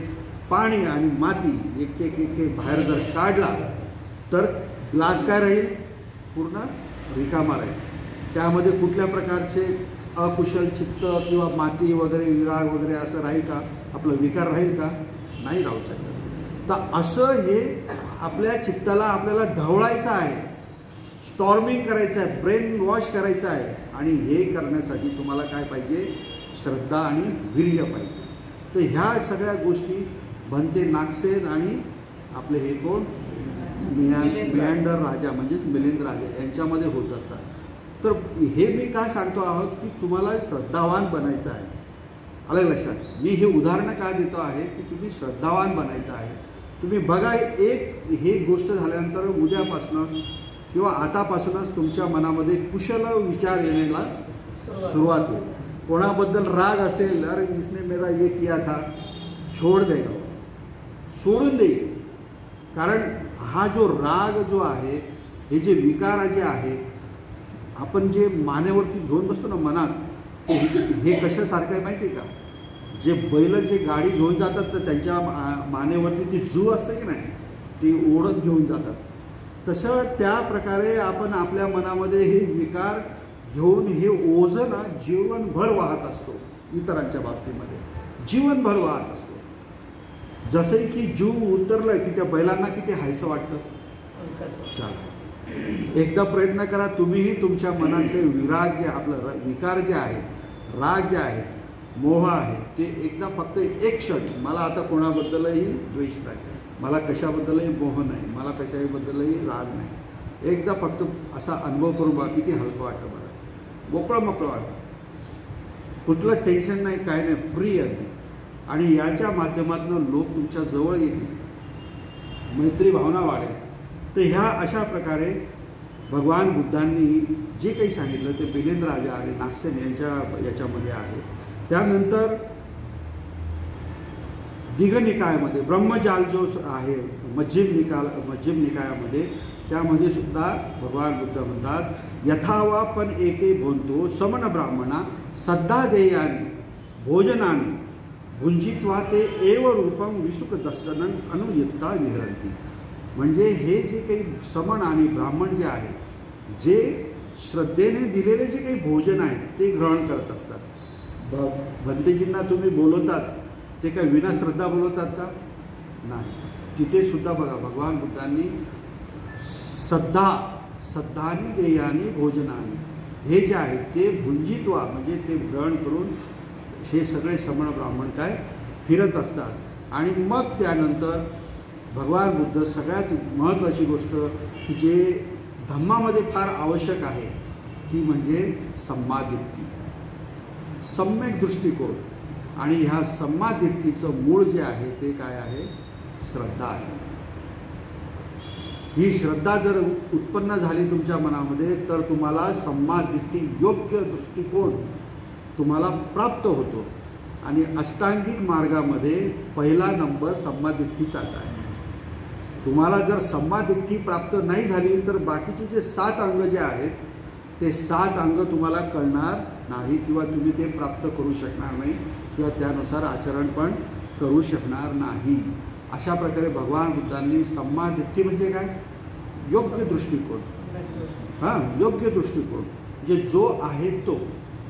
पाणी आणि माती एक एक बाहेर जर काढला तर ग्लास काय राहील, पूर्ण रिकामा राहील. त्यामध्ये कुठल्या प्रकारचे अकुशल चित्त किंवा माती वगैरे, विराग वगैरे असं राहील का? आपलं विकार राहील का? नाही राहू शकत. तर असं हे आपल्या चित्ताला आपल्याला ढवळायचं आहे, स्टॉर्मिंग करायचं आहे, ब्रेन वॉश करायचं आहे. आणि हे करण्यासाठी तुम्हाला काय पाहिजे? श्रद्धा आणि वीर्य पाहिजे. तर ह्या सगळ्या गोष्टी भंते नागसेन आणि आपले हे कोण मियांडर राजा म्हणजेच मिलिंद राजा यांच्यामध्ये होत असतात. तर हे मी काय सांगतो आहोत की तुम्हाला श्रद्धावान बनायचं आहे. आलं लक्षात? मी हे उदाहरणं काय देतो आहे की तुम्ही श्रद्धावान बनायचं आहे. तुम्ही बघा, एक हे गोष्ट झाल्यानंतर उद्यापासनं किंवा आतापासूनच तुमच्या मनामध्ये कुशल विचार येण्याला सुरुवात होईल. कोणाबद्दल राग असेल, अरे इसने मेरा ये किया था, छोड़ देगा, सोडून देईल. कारण हा जो राग जो आहे, हे जे विकार जे आहे, आपण जे मानेवरती घेऊन बसतो ना मनात, हे कशासारखं आहे माहिती आहे का? जे बैल जे गाडी घेऊन जातात तर त्यांच्या मानेवरती ती जू असते की नाही, ती ओढत घेऊन जातात. तसं त्या प्रकारे आपण आपल्या मनामध्ये हे विकार घेऊन हे ओझं ना जीवनभर वाहत असतो. इतरांच्या बाबतीमध्ये जीवनभर वाहत असतो. जसं की जीव उतरलं की त्या बैलांना किती हायसं वाटतं. चला एकदा प्रयत्न करा, तुम्हीही तुमच्या मनातले विराग जे आपलं विकार जे आहे, राग जे आहे, मोह आहे, ते एकदा फक्त एक क्षण, मला आता कोणाबद्दलही द्वेष नाही, मला कशाबद्दलही मोह नाही, मला कशाबद्दलही राग नाही, एकदा फक्त असा अनुभव करून बघा, किती हलकं वाटतं बघा, मोकळं मोकळं वाटतं, कुठलं टेन्शन नाही, काय नाही, फ्री अगदी. आणि याच्या माध्यमातून लोक तुमच्या जवळ येतील, मैत्री भावना वाढेल. तर ह्या अशा प्रकारे भगवान बुद्धांनी जे काही सांगितलं ते मिलिंद राजा आणि नागसेन याच्यामध्ये आहे. त्यानंतर दीघनिकायामध्ये ब्रह्मजाल जो आहे, मध्यम निकायामध्ये, त्यामध्ये सुद्धा भगवान बुद्ध म्हणतात, यथावा पण एके भोंतो समन ब्राह्मणा सद्धा देयानी भोजनानी भुंजित्वा ते एव रूपम विसुख दर्शनन अनुयुक्ता विहरंती. म्हणजे हे जे काही समन आणि ब्राह्मण जे आहे, जे श्रद्धेने दिलेले जे काही भोजन आहे ते ग्रहण करत असतात. भंतेजींना तुम्ही बोलवतात ते काय विनाश्रद्धा बोलवतात का? नाही. तिथे सुद्धा बघा भगवान बुद्धांनी सद्धानी देयानी भोजनानी, हे जे आहे ते भुंजित्वा म्हणजे ते ग्रहण करून हे सगळे समण ब्राह्मण काय फिरत असतात. आणि मग त्यानंतर भगवान बुद्ध सगळ्यात महत्त्वाची गोष्ट की जे धम्मामध्ये फार आवश्यक आहे ती म्हणजे सम्मादिट्ठी, सम्यक दृष्टिकोन. आणि ह्या सम्मादिट्ठीचं मूळ जे आहे ते काय आहे? श्रद्धा आहे. ही श्रद्धा जर उत्पन्न झाली तुमच्या मनामध्ये तर तुम्हाला सम्मादिट्ठी, योग्य दृष्टिकोन तुम्हाला प्राप्त होतो. आणि अष्टांगिक मार्गामध्ये पहिला नंबर सम्मादिट्ठीचाच आहे. तुम्हाला जर सम्मादिट्ठी प्राप्त नाही झाली तर बाकीचे जे 7 अंग जे आहेत ते 7 अंग तुम्हाला कळणार नाही किंवा तुम्ही ते प्राप्त करू शकणार नाही किंवा त्यानुसार आचरण पण करू शकणार नाही. अशा प्रकारे भगवान बुद्धांनी सम्मादिट्ठी म्हणजे काय? योग्य दृष्टिकोन. योग्य दृष्टिकोन म्हणजे जो आहे तो.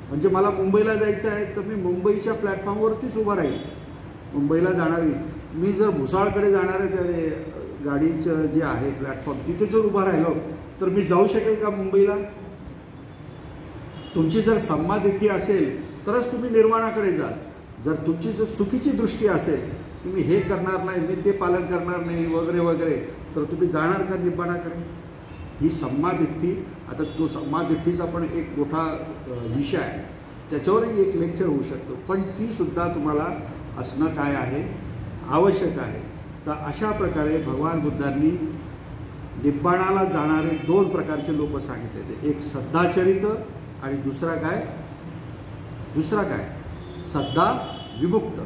म्हणजे मला मुंबईला जायचं आहे तर मी मुंबईच्या प्लॅटफॉर्मवरतीच उभा राहील. मुंबईला जाणारी मी जर भुसावळकडे जाणारे गाडीचं जे आहे प्लॅटफॉर्म तिथे जर उभा राहिलो तर मी जाऊ शकेल का मुंबईला? तुमची जर सम्मादिट्ठी असेल तरच तुम्ही निर्वाणाकडे जाल. जर तुमची जर चुकीची दृष्टी असेल की मी हे करणार नाही, मी ते पालन करणार नाही वगैरे वगैरे, तर तुम्ही जाणार का निब्बाणाकडे? ही सम्मादिट्ठी. आता तो सम्मादिट्ठीचा पण एक मोठा विषय आहे, त्याच्यावरही एक लेक्चर होऊ शकतो, पण तीसुद्धा तुम्हाला असणं काय आहे? आवश्यक आहे. तर अशा प्रकारे भगवान बुद्धांनी निब्बाणाला जाणारे 2 प्रकारचे लोक सांगितले ते. एक सद्धाचरित आणि दुसरा काय? श्रद्धा विमुक्त.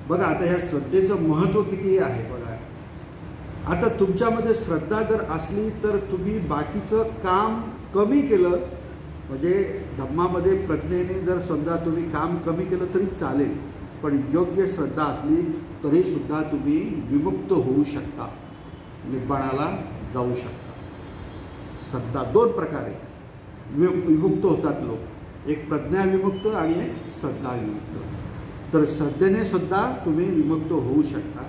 बघा आता ह्या श्रद्धेचं महत्त्व किती आहे बघा. आता तुमच्यामध्ये श्रद्धा जर असली तर तुम्ही बाकीचं काम कमी केलं, म्हणजे धम्मामध्ये प्रज्ञेने जर समजा तुम्ही काम कमी केलं तरी चालेल, पण योग्य श्रद्धा असली तरीसुद्धा तुम्ही विमुक्त होऊ शकता, निब्बाणाला जाऊ शकता. श्रद्धा 2 प्रकारे विमुक्त होतात लोक, एक प्रज्ञाविमुक्त आणि एक श्रद्धाविमुक्त. तर श्रद्धेने सुद्धा तुम्ही विमुक्त होऊ शकता.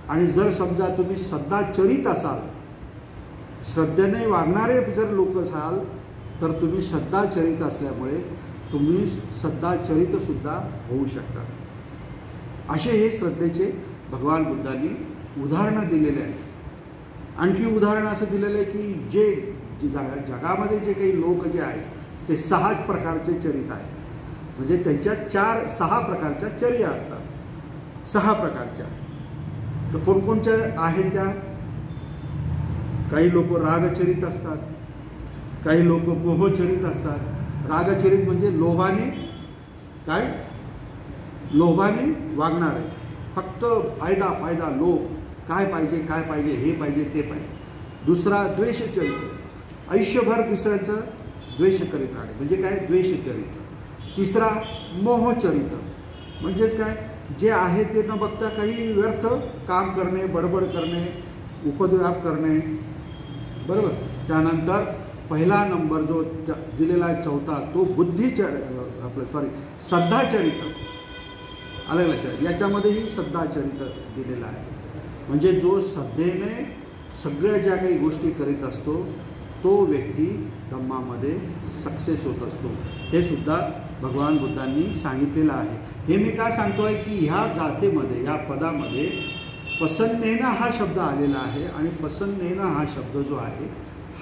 आणि जर समजा तुम्ही सद्धाचरित असाल, श्रद्धेने वागणारे जर लोक असाल तर तुम्ही श्रद्धाचरित असल्यामुळे तुम्ही सद्धाचरितसुद्धा होऊ शकता. असे हे श्रद्धेचे भगवान बुद्धांनी उदाहरणं दिलेले आहेत. आणखी उदाहरण असं दिलेलं आहे की जे जगामध्ये जे काही लोक जे आहेत ते 6 प्रकारचे चरित आहेत. म्हणजे त्यांच्या 6 प्रकारच्या चर्या असतात, 6 प्रकारच्या. तर कोणकोणच्या आहेत त्या? काही लोक रागचरित असतात, काही लोक मोहचरित असतात. रागचरित म्हणजे लोभाने वागणारे, फक्त फायदा लोभ, काय पाहिजे हे पाहिजे ते पाहिजे. दुसरा द्वेषचरित, आयुष्यभर दुसऱ्याचं द्वेष करीत राहणे म्हणजे काय? द्वेषचरित. तिसरा मोहचरित, म्हणजेच काय? जे आहे ते न बघता काही व्यर्थ काम करणे, बडबड करणे, उपद्व्याप करणे, बरोबर. त्यानंतर पहिला नंबर जो दिलेला आहे 4था तो श्रद्धाचरित. आलं लक्षात? याच्यामध्येही श्रद्धाचरित दिलेला आहे. म्हणजे जो श्रद्धेने सगळ्या ज्या काही गोष्टी करीत असतो तो व्यक्ती धम्मामध्ये सक्सेस होत असतो. हे सुद्धा भगवान बुद्धांनी सांगितलेलं आहे. हे मी का सांगतो आहे की ह्या गाथेमध्ये, ह्या पदामध्ये प्रसन्नेन हा शब्द आलेला आहे. आणि प्रसन्नेन हा शब्द जो आहे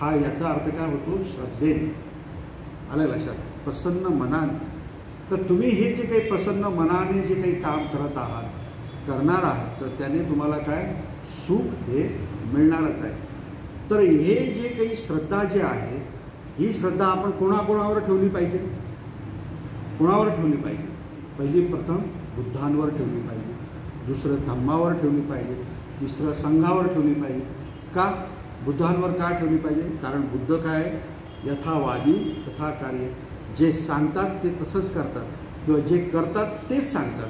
हा याचा अर्थ काय होतो? श्रद्धेने. आलं लक्षात? प्रसन्न मनाने. तर तुम्ही हे जे काही प्रसन्न मनाने जे काही काम करणार आहात तर त्याने तुम्हाला काय? सुख हे मिळणारच आहे. तर हे जे काही श्रद्धा जे आहे ही श्रद्धा आपण कोणाकोणावर ठेवली पाहिजे? कोणावर ठेवली पाहिजे? पहिली प्रथम बुद्धांवर ठेवली पाहिजे, दुसरं धम्मावर ठेवली पाहिजे, तिसरं संघावर ठेवली पाहिजे. का बुद्धांवर का ठेवली पाहिजे? कारण बुद्ध काय? यथावादी तथा कार्य. जे सांगतात ते तसंच करतात किंवा जे करतात तेच सांगतात.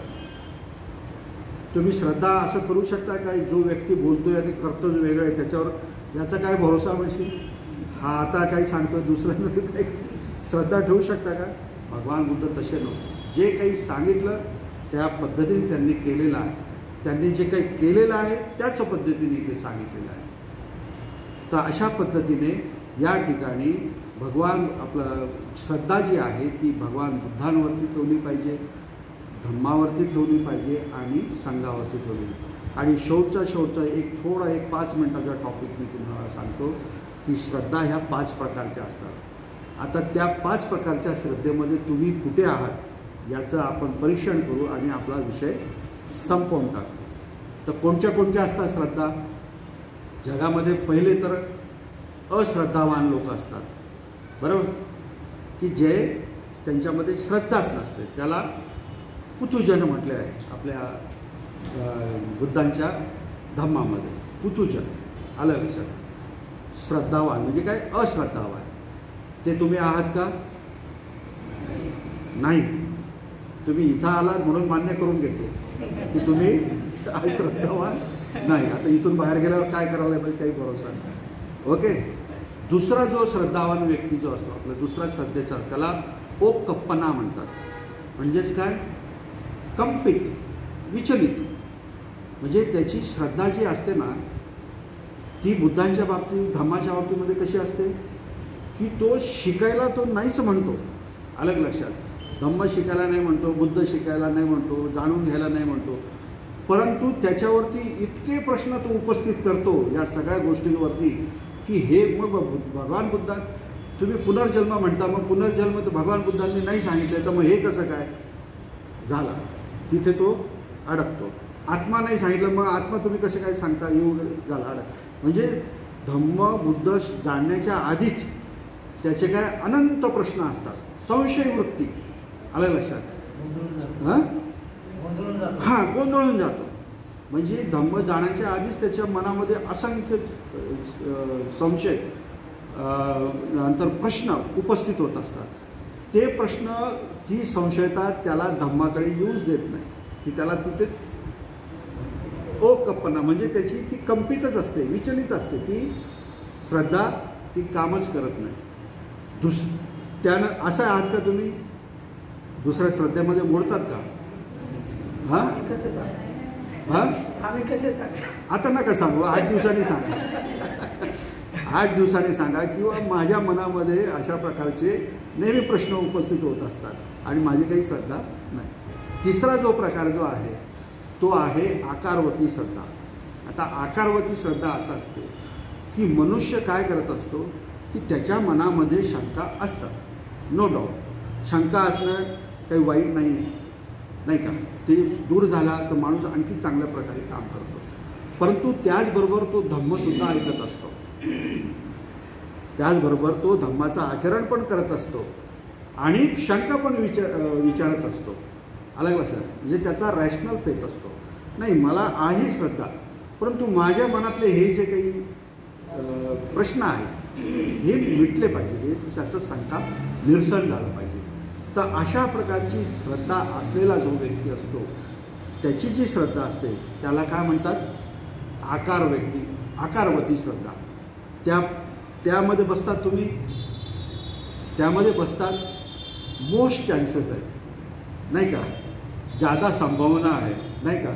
तुम्ही श्रद्धा असं करू शकता काय? जो व्यक्ती बोलतोय आणि करतो जो वेगळं आहे त्याच्यावर याचा काय भरोसा म्हणशील? हा आता काही सांगतोय दुसऱ्यांना तर काही श्रद्धा ठेवू शकता का? भगवान बुद्ध तसे नव्हते. जे काही सांगितलं त्या पद्धतीने त्यांनी केलेलं आहे. त्यांनी जे काही केलेलं आहे त्याच पद्धतीने ते सांगितलेलं आहे. तर अशा पद्धतीने या ठिकाणी भगवान आपलं श्रद्धा जी आहे ती भगवान बुद्धांवरती ठेवली पाहिजे, धम्मावरती ठेवली पाहिजे आणि संघावरती ठेवली. आणि शेवटचा एक 5 मिनिटाचा टॉपिक मी तुम्हाला सांगतो की श्रद्धा ह्या 5 प्रकारच्या असतात. आता त्या 5 प्रकारच्या श्रद्धेमध्ये तुम्ही कुठे आहात याचं आपण परीक्षण करू आणि आपला विषय संपवून टाकू. तर कोणत्या कोणत्या असतात श्रद्धा जगामध्ये? पहिले तर अश्रद्धावान लोक असतात, बरोबर, की जे त्यांच्यामध्ये श्रद्धाच नसते. त्याला पुतुजन म्हटले आहे आपल्या बुद्धांच्या धम्मामध्ये. पुतुजन आलं लक्षात. श्रद्धावान म्हणजे काय? अश्रद्धावान. ते तुम्ही आहात का? नाही. तुम्ही इथं आलात म्हणून मान्य करून घेतो की तुम्ही अश्रद्धावान नाही. आता इथून बाहेर गेल्यावर काय करायला पाहिजे काही भरोसा नाही. ओके. दुसरा जो श्रद्धावान व्यक्ती जो असतो आपला दुसरा श्रद्धेचा, त्याला ओक्कप्पना म्हणतात. म्हणजेच काय? कंपित, विचलित. म्हणजे त्याची श्रद्धा जी असते ना ती बुद्धांच्या बाबतीत धम्माच्या बाबतीमध्ये कशी असते की तो शिकायला तो नाहीच म्हणतो. अलग लक्षात. धम्म शिकायला नाही म्हणतो, बुद्ध शिकायला नाही म्हणतो, जाणून घ्यायला नाही म्हणतो, परंतु त्याच्यावरती इतके प्रश्न तो उपस्थित करतो या सगळ्या गोष्टींवरती की हे मग भगवान बुद्धा तुम्ही पुनर्जन्म म्हणता, मग पुनर्जन्म तर भगवान बुद्धांनी नाही सांगितलं, तर मग हे कसं काय झाला? तिथे तो अडकतो. आत्मा नाही सांगितलं, मग आत्मा तुम्ही कसं काय सांगता? येऊ झाला अडक. म्हणजे धम्म बुद्ध जाणण्याच्या आधीच त्याचे काय अनंत प्रश्न असतात. संशय वृत्ती. आलं लक्षात? हां, गोंधळून जातो. म्हणजे धम्म जाण्याच्या आधीच त्याच्या मनामध्ये असंख्य संशय नंतर प्रश्न उपस्थित होत असतात. ते प्रश्न ती संशयता त्याला धम्माकडे येऊच देत नाही, की त्याला तिथेच ओक्कप्पना म्हणजे त्याची ती कंपितच असते, विचलित असते. ती श्रद्धा ती कामच करत नाही. त्यानं असं आहात का तुम्ही? दुसऱ्या श्रद्धेमध्ये मोडतात का? हां हां आम्ही कसे सांगा? आता नका सांगू, 8 दिवसांनी सांगा. 8 दिवसांनी सांगा. किंवा माझ्या मनामध्ये अशा प्रकारचे नेहमी प्रश्न उपस्थित होत असतात आणि माझी काही श्रद्धा नाही. तिसरा जो प्रकार जो आहे तो आहे आकारवती श्रद्धा. आता आकारवती श्रद्धा असा असते की मनुष्य काय करत असतो की त्याच्या मनामध्ये शंका असतात. No doubt. शंका असणं काही वाईट नाही, नाही का? ते दूर झाला तर माणूस आणखी चांगल्या प्रकारे काम करतो. परंतु त्याचबरोबर तो धम्मसुद्धा ऐकत असतो, त्याचबरोबर तो धम्माचं आचरण पण करत असतो आणि शंका पण विचारत असतो. अलग लक्षात. म्हणजे त्याचा रॅशनल फेथ असतो. नाही, मला आहे श्रद्धा, परंतु माझ्या मनातले हे जे काही प्रश्न आहेत हे मिटले पाहिजे, हे त्याचं शंका निरसन झालं पाहिजे. तर अशा प्रकारची श्रद्धा असलेला जो व्यक्ती असतो त्याची जी श्रद्धा असते त्याला काय म्हणतात? आकारवती श्रद्धा. त्यामध्ये बसतात तुम्ही, त्यामध्ये बसतात मोस्ट चान्सेस आहेत, नाही का? जादा संभावना आहे, नाही का,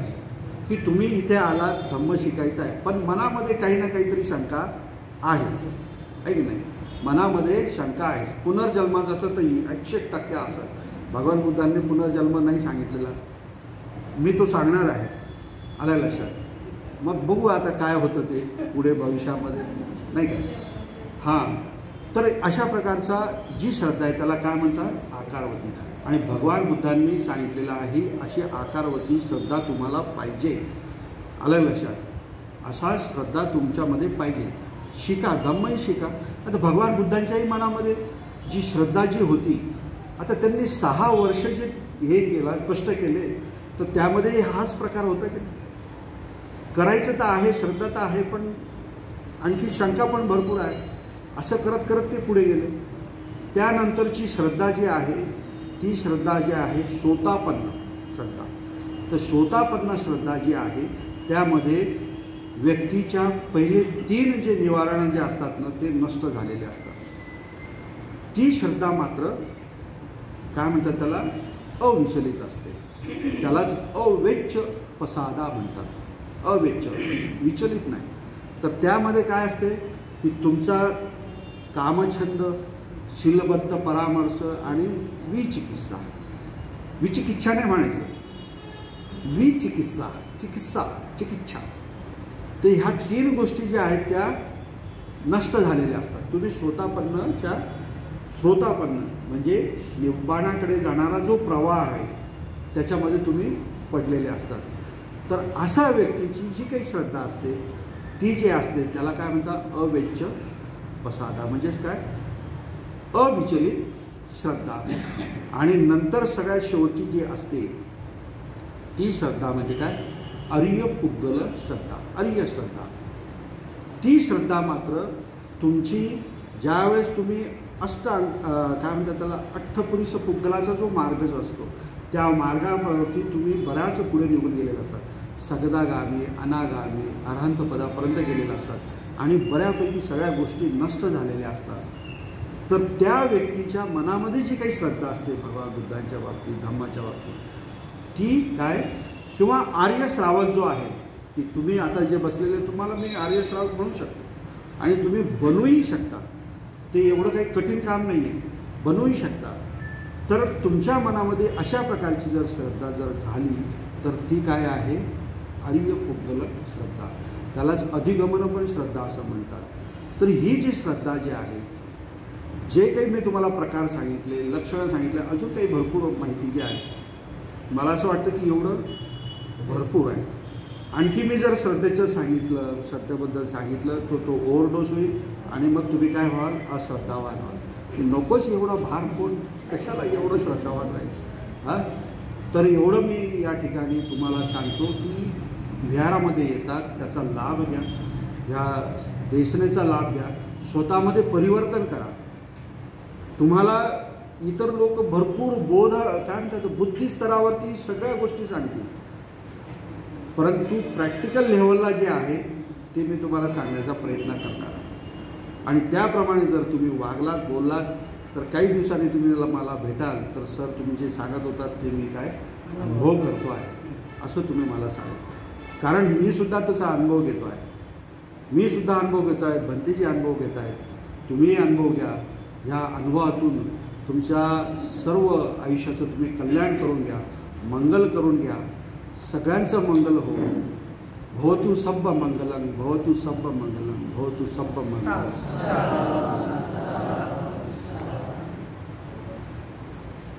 की तुम्ही इथे आलात धम्म शिकायचं आहे, पण मनामध्ये काही ना काहीतरी शंका आहेच, आहे की नाही? मनामध्ये शंका आहे. पुनर्जन्माचा तर 100% असं भगवान बुद्धांनी पुनर्जन्म नाही सांगितलेला, मी तो सांगणार आहे. आलं लक्षात? मग बघू आता काय होतं ते पुढे भविष्यामध्ये, नाही का? हां. तर अशा प्रकारचा जी श्रद्धा आहे त्याला काय म्हणतात? आकारवती. आणि भगवान बुद्धांनी सांगितलेलं आहे अशी आकारवती श्रद्धा तुम्हाला पाहिजे. आलं लक्षात? असा श्रद्धा तुमच्यामध्ये पाहिजे. शिका, धम्मही शिका. आता भगवान बुद्धांच्याही मनामध्ये जी श्रद्धा जी होती, आता त्यांनी 6 वर्ष जे हे केलं, कष्ट केले, तर त्यामध्ये हाच प्रकार होता की करायचं तर आहे, श्रद्धा तर आहे, पण आणखी शंका पण भरपूर आहे. असं करत करत ते पुढे गेले. त्यानंतरची श्रद्धा जी आहे ती श्रद्धा जी आहे सोतापन्न श्रद्धा. तर सोतापन्न श्रद्धा जी आहे त्यामध्ये व्यक्तीच्या पहिले 3 जे निवारण जे असतात ना ते नष्ट झालेले असतात. ती श्रद्धा मात्र काय म्हणतात त्याला? अविचलित असते. त्यालाच अवेच्य पसादा म्हणतात. अवेच्य, विचलित नाही. तर त्यामध्ये काय असते की तुमचा कामछंद, शीलबद्ध परामर्श आणि विचिकित्सा. विचिकित्सा नाही म्हणायचं, विचिकित्सा, चिकित्सा. ते ह्या 3 गोष्टी ज्या आहेत त्या नष्ट झालेल्या असतात. तुम्ही स्वतःपन्नच्या स्रोतापन्न म्हणजे निब्बाणाकडे जाणारा जो प्रवाह आहे त्याच्यामध्ये तुम्ही पडलेले असतात. तर अशा व्यक्तीची जी काही श्रद्धा असते ती जी असते त्याला काय म्हणतात अवेच्य प्रसादा, म्हणजेच काय अविचलित श्रद्धा. आणि नंतर सगळ्यात शेवटची जी असते ती श्रद्धा म्हणजे काय आर्य पुद्गल श्रद्धा, आर्य श्रद्धा. ती श्रद्धा मात्र तुमची ज्यावेळेस तुम्ही काय म्हणतात त्याला अठ्ठपुरुष पुद्गलाचा जो मार्ग जो असतो त्या मार्गावरती तुम्ही बऱ्याच पुढे निघून गेलेले असतात, सगदागामी अनागामी अरहंत पदापर्यंत गेलेले असतात आणि बऱ्यापैकी सगळ्या गोष्टी नष्ट झालेल्या असतात. तर त्या व्यक्तीच्या मनामध्ये जी काही श्रद्धा असते भगवान बुद्धांच्या बाबतीत धम्माच्या बाबतीत ती काय, किंवा आर्य श्रावक जो आहे की तुम्ही आता जे बसलेले तुम्हाला मी आर्य श्रावक बनवू शकतो आणि तुम्ही बनवूही शकता, ते एवढं काही कठीण काम नाही आहे, बनवूही शकता. तर तुमच्या मनामध्ये अशा प्रकारची जर श्रद्धा जर झाली तर ती काय आहे आर्य पुद्गल श्रद्धा, त्यालाच अधिगमन श्रद्धा असं म्हणतात. तर ही जी श्रद्धा जी आहे, जे काही मी तुम्हाला प्रकार सांगितले, लक्षणं सांगितले, अजून काही भरपूर माहिती जी आहे, मला असं वाटतं की एवढं भरपूर आहे. आणखी मी जर श्रद्धेचं सांगितलं, श्रद्धेबद्दल सांगितलं तर तो ओव्हरडोस होईल आणि मग तुम्ही काय व्हाल अश्रद्धावान व्हाल की नकोच एवढा भार, कोण कशाला एवढं श्रद्धावान राहायचं. हां, तर एवढं मी या ठिकाणी तुम्हाला सांगतो की विहारामध्ये येतात त्याचा लाभ घ्या, ह्या देशनेचा लाभ घ्या, स्वतःमध्ये परिवर्तन करा. तुम्हाला इतर लोक भरपूर बोध काय म्हणतात बुद्धी स्तरावरती सगळ्या गोष्टी सांगतील, परंतु प्रॅक्टिकल लेव्हलला जे आहे ते मी तुम्हाला सांगण्याचा प्रयत्न करणार आणि त्याप्रमाणे जर तुम्ही वागलात बोललात तर काही दिवसांनी तुम्ही मला भेटाल तर सर तुम्ही जे सांगत होतात ते मी काय अनुभव करतो आहे असं तुम्ही मला सांगा. कारण मी सुद्धा त्याचा अनुभव घेतो आहे, मी सुद्धा अनुभव घेतो आहे, भंतेजी अनुभव घेत आहेत, तुम्ही अनुभव घ्या. ह्या अनुभवातून तुमच्या सर्व आयुष्याचं तुम्ही कल्याण करून घ्या, मंगल करून घ्या, सगळ्यांचं मंगल हो. भवतु सब्ब मंगलं, भवतु सब्ब मंगलं, भवतु सब्ब मंगलं.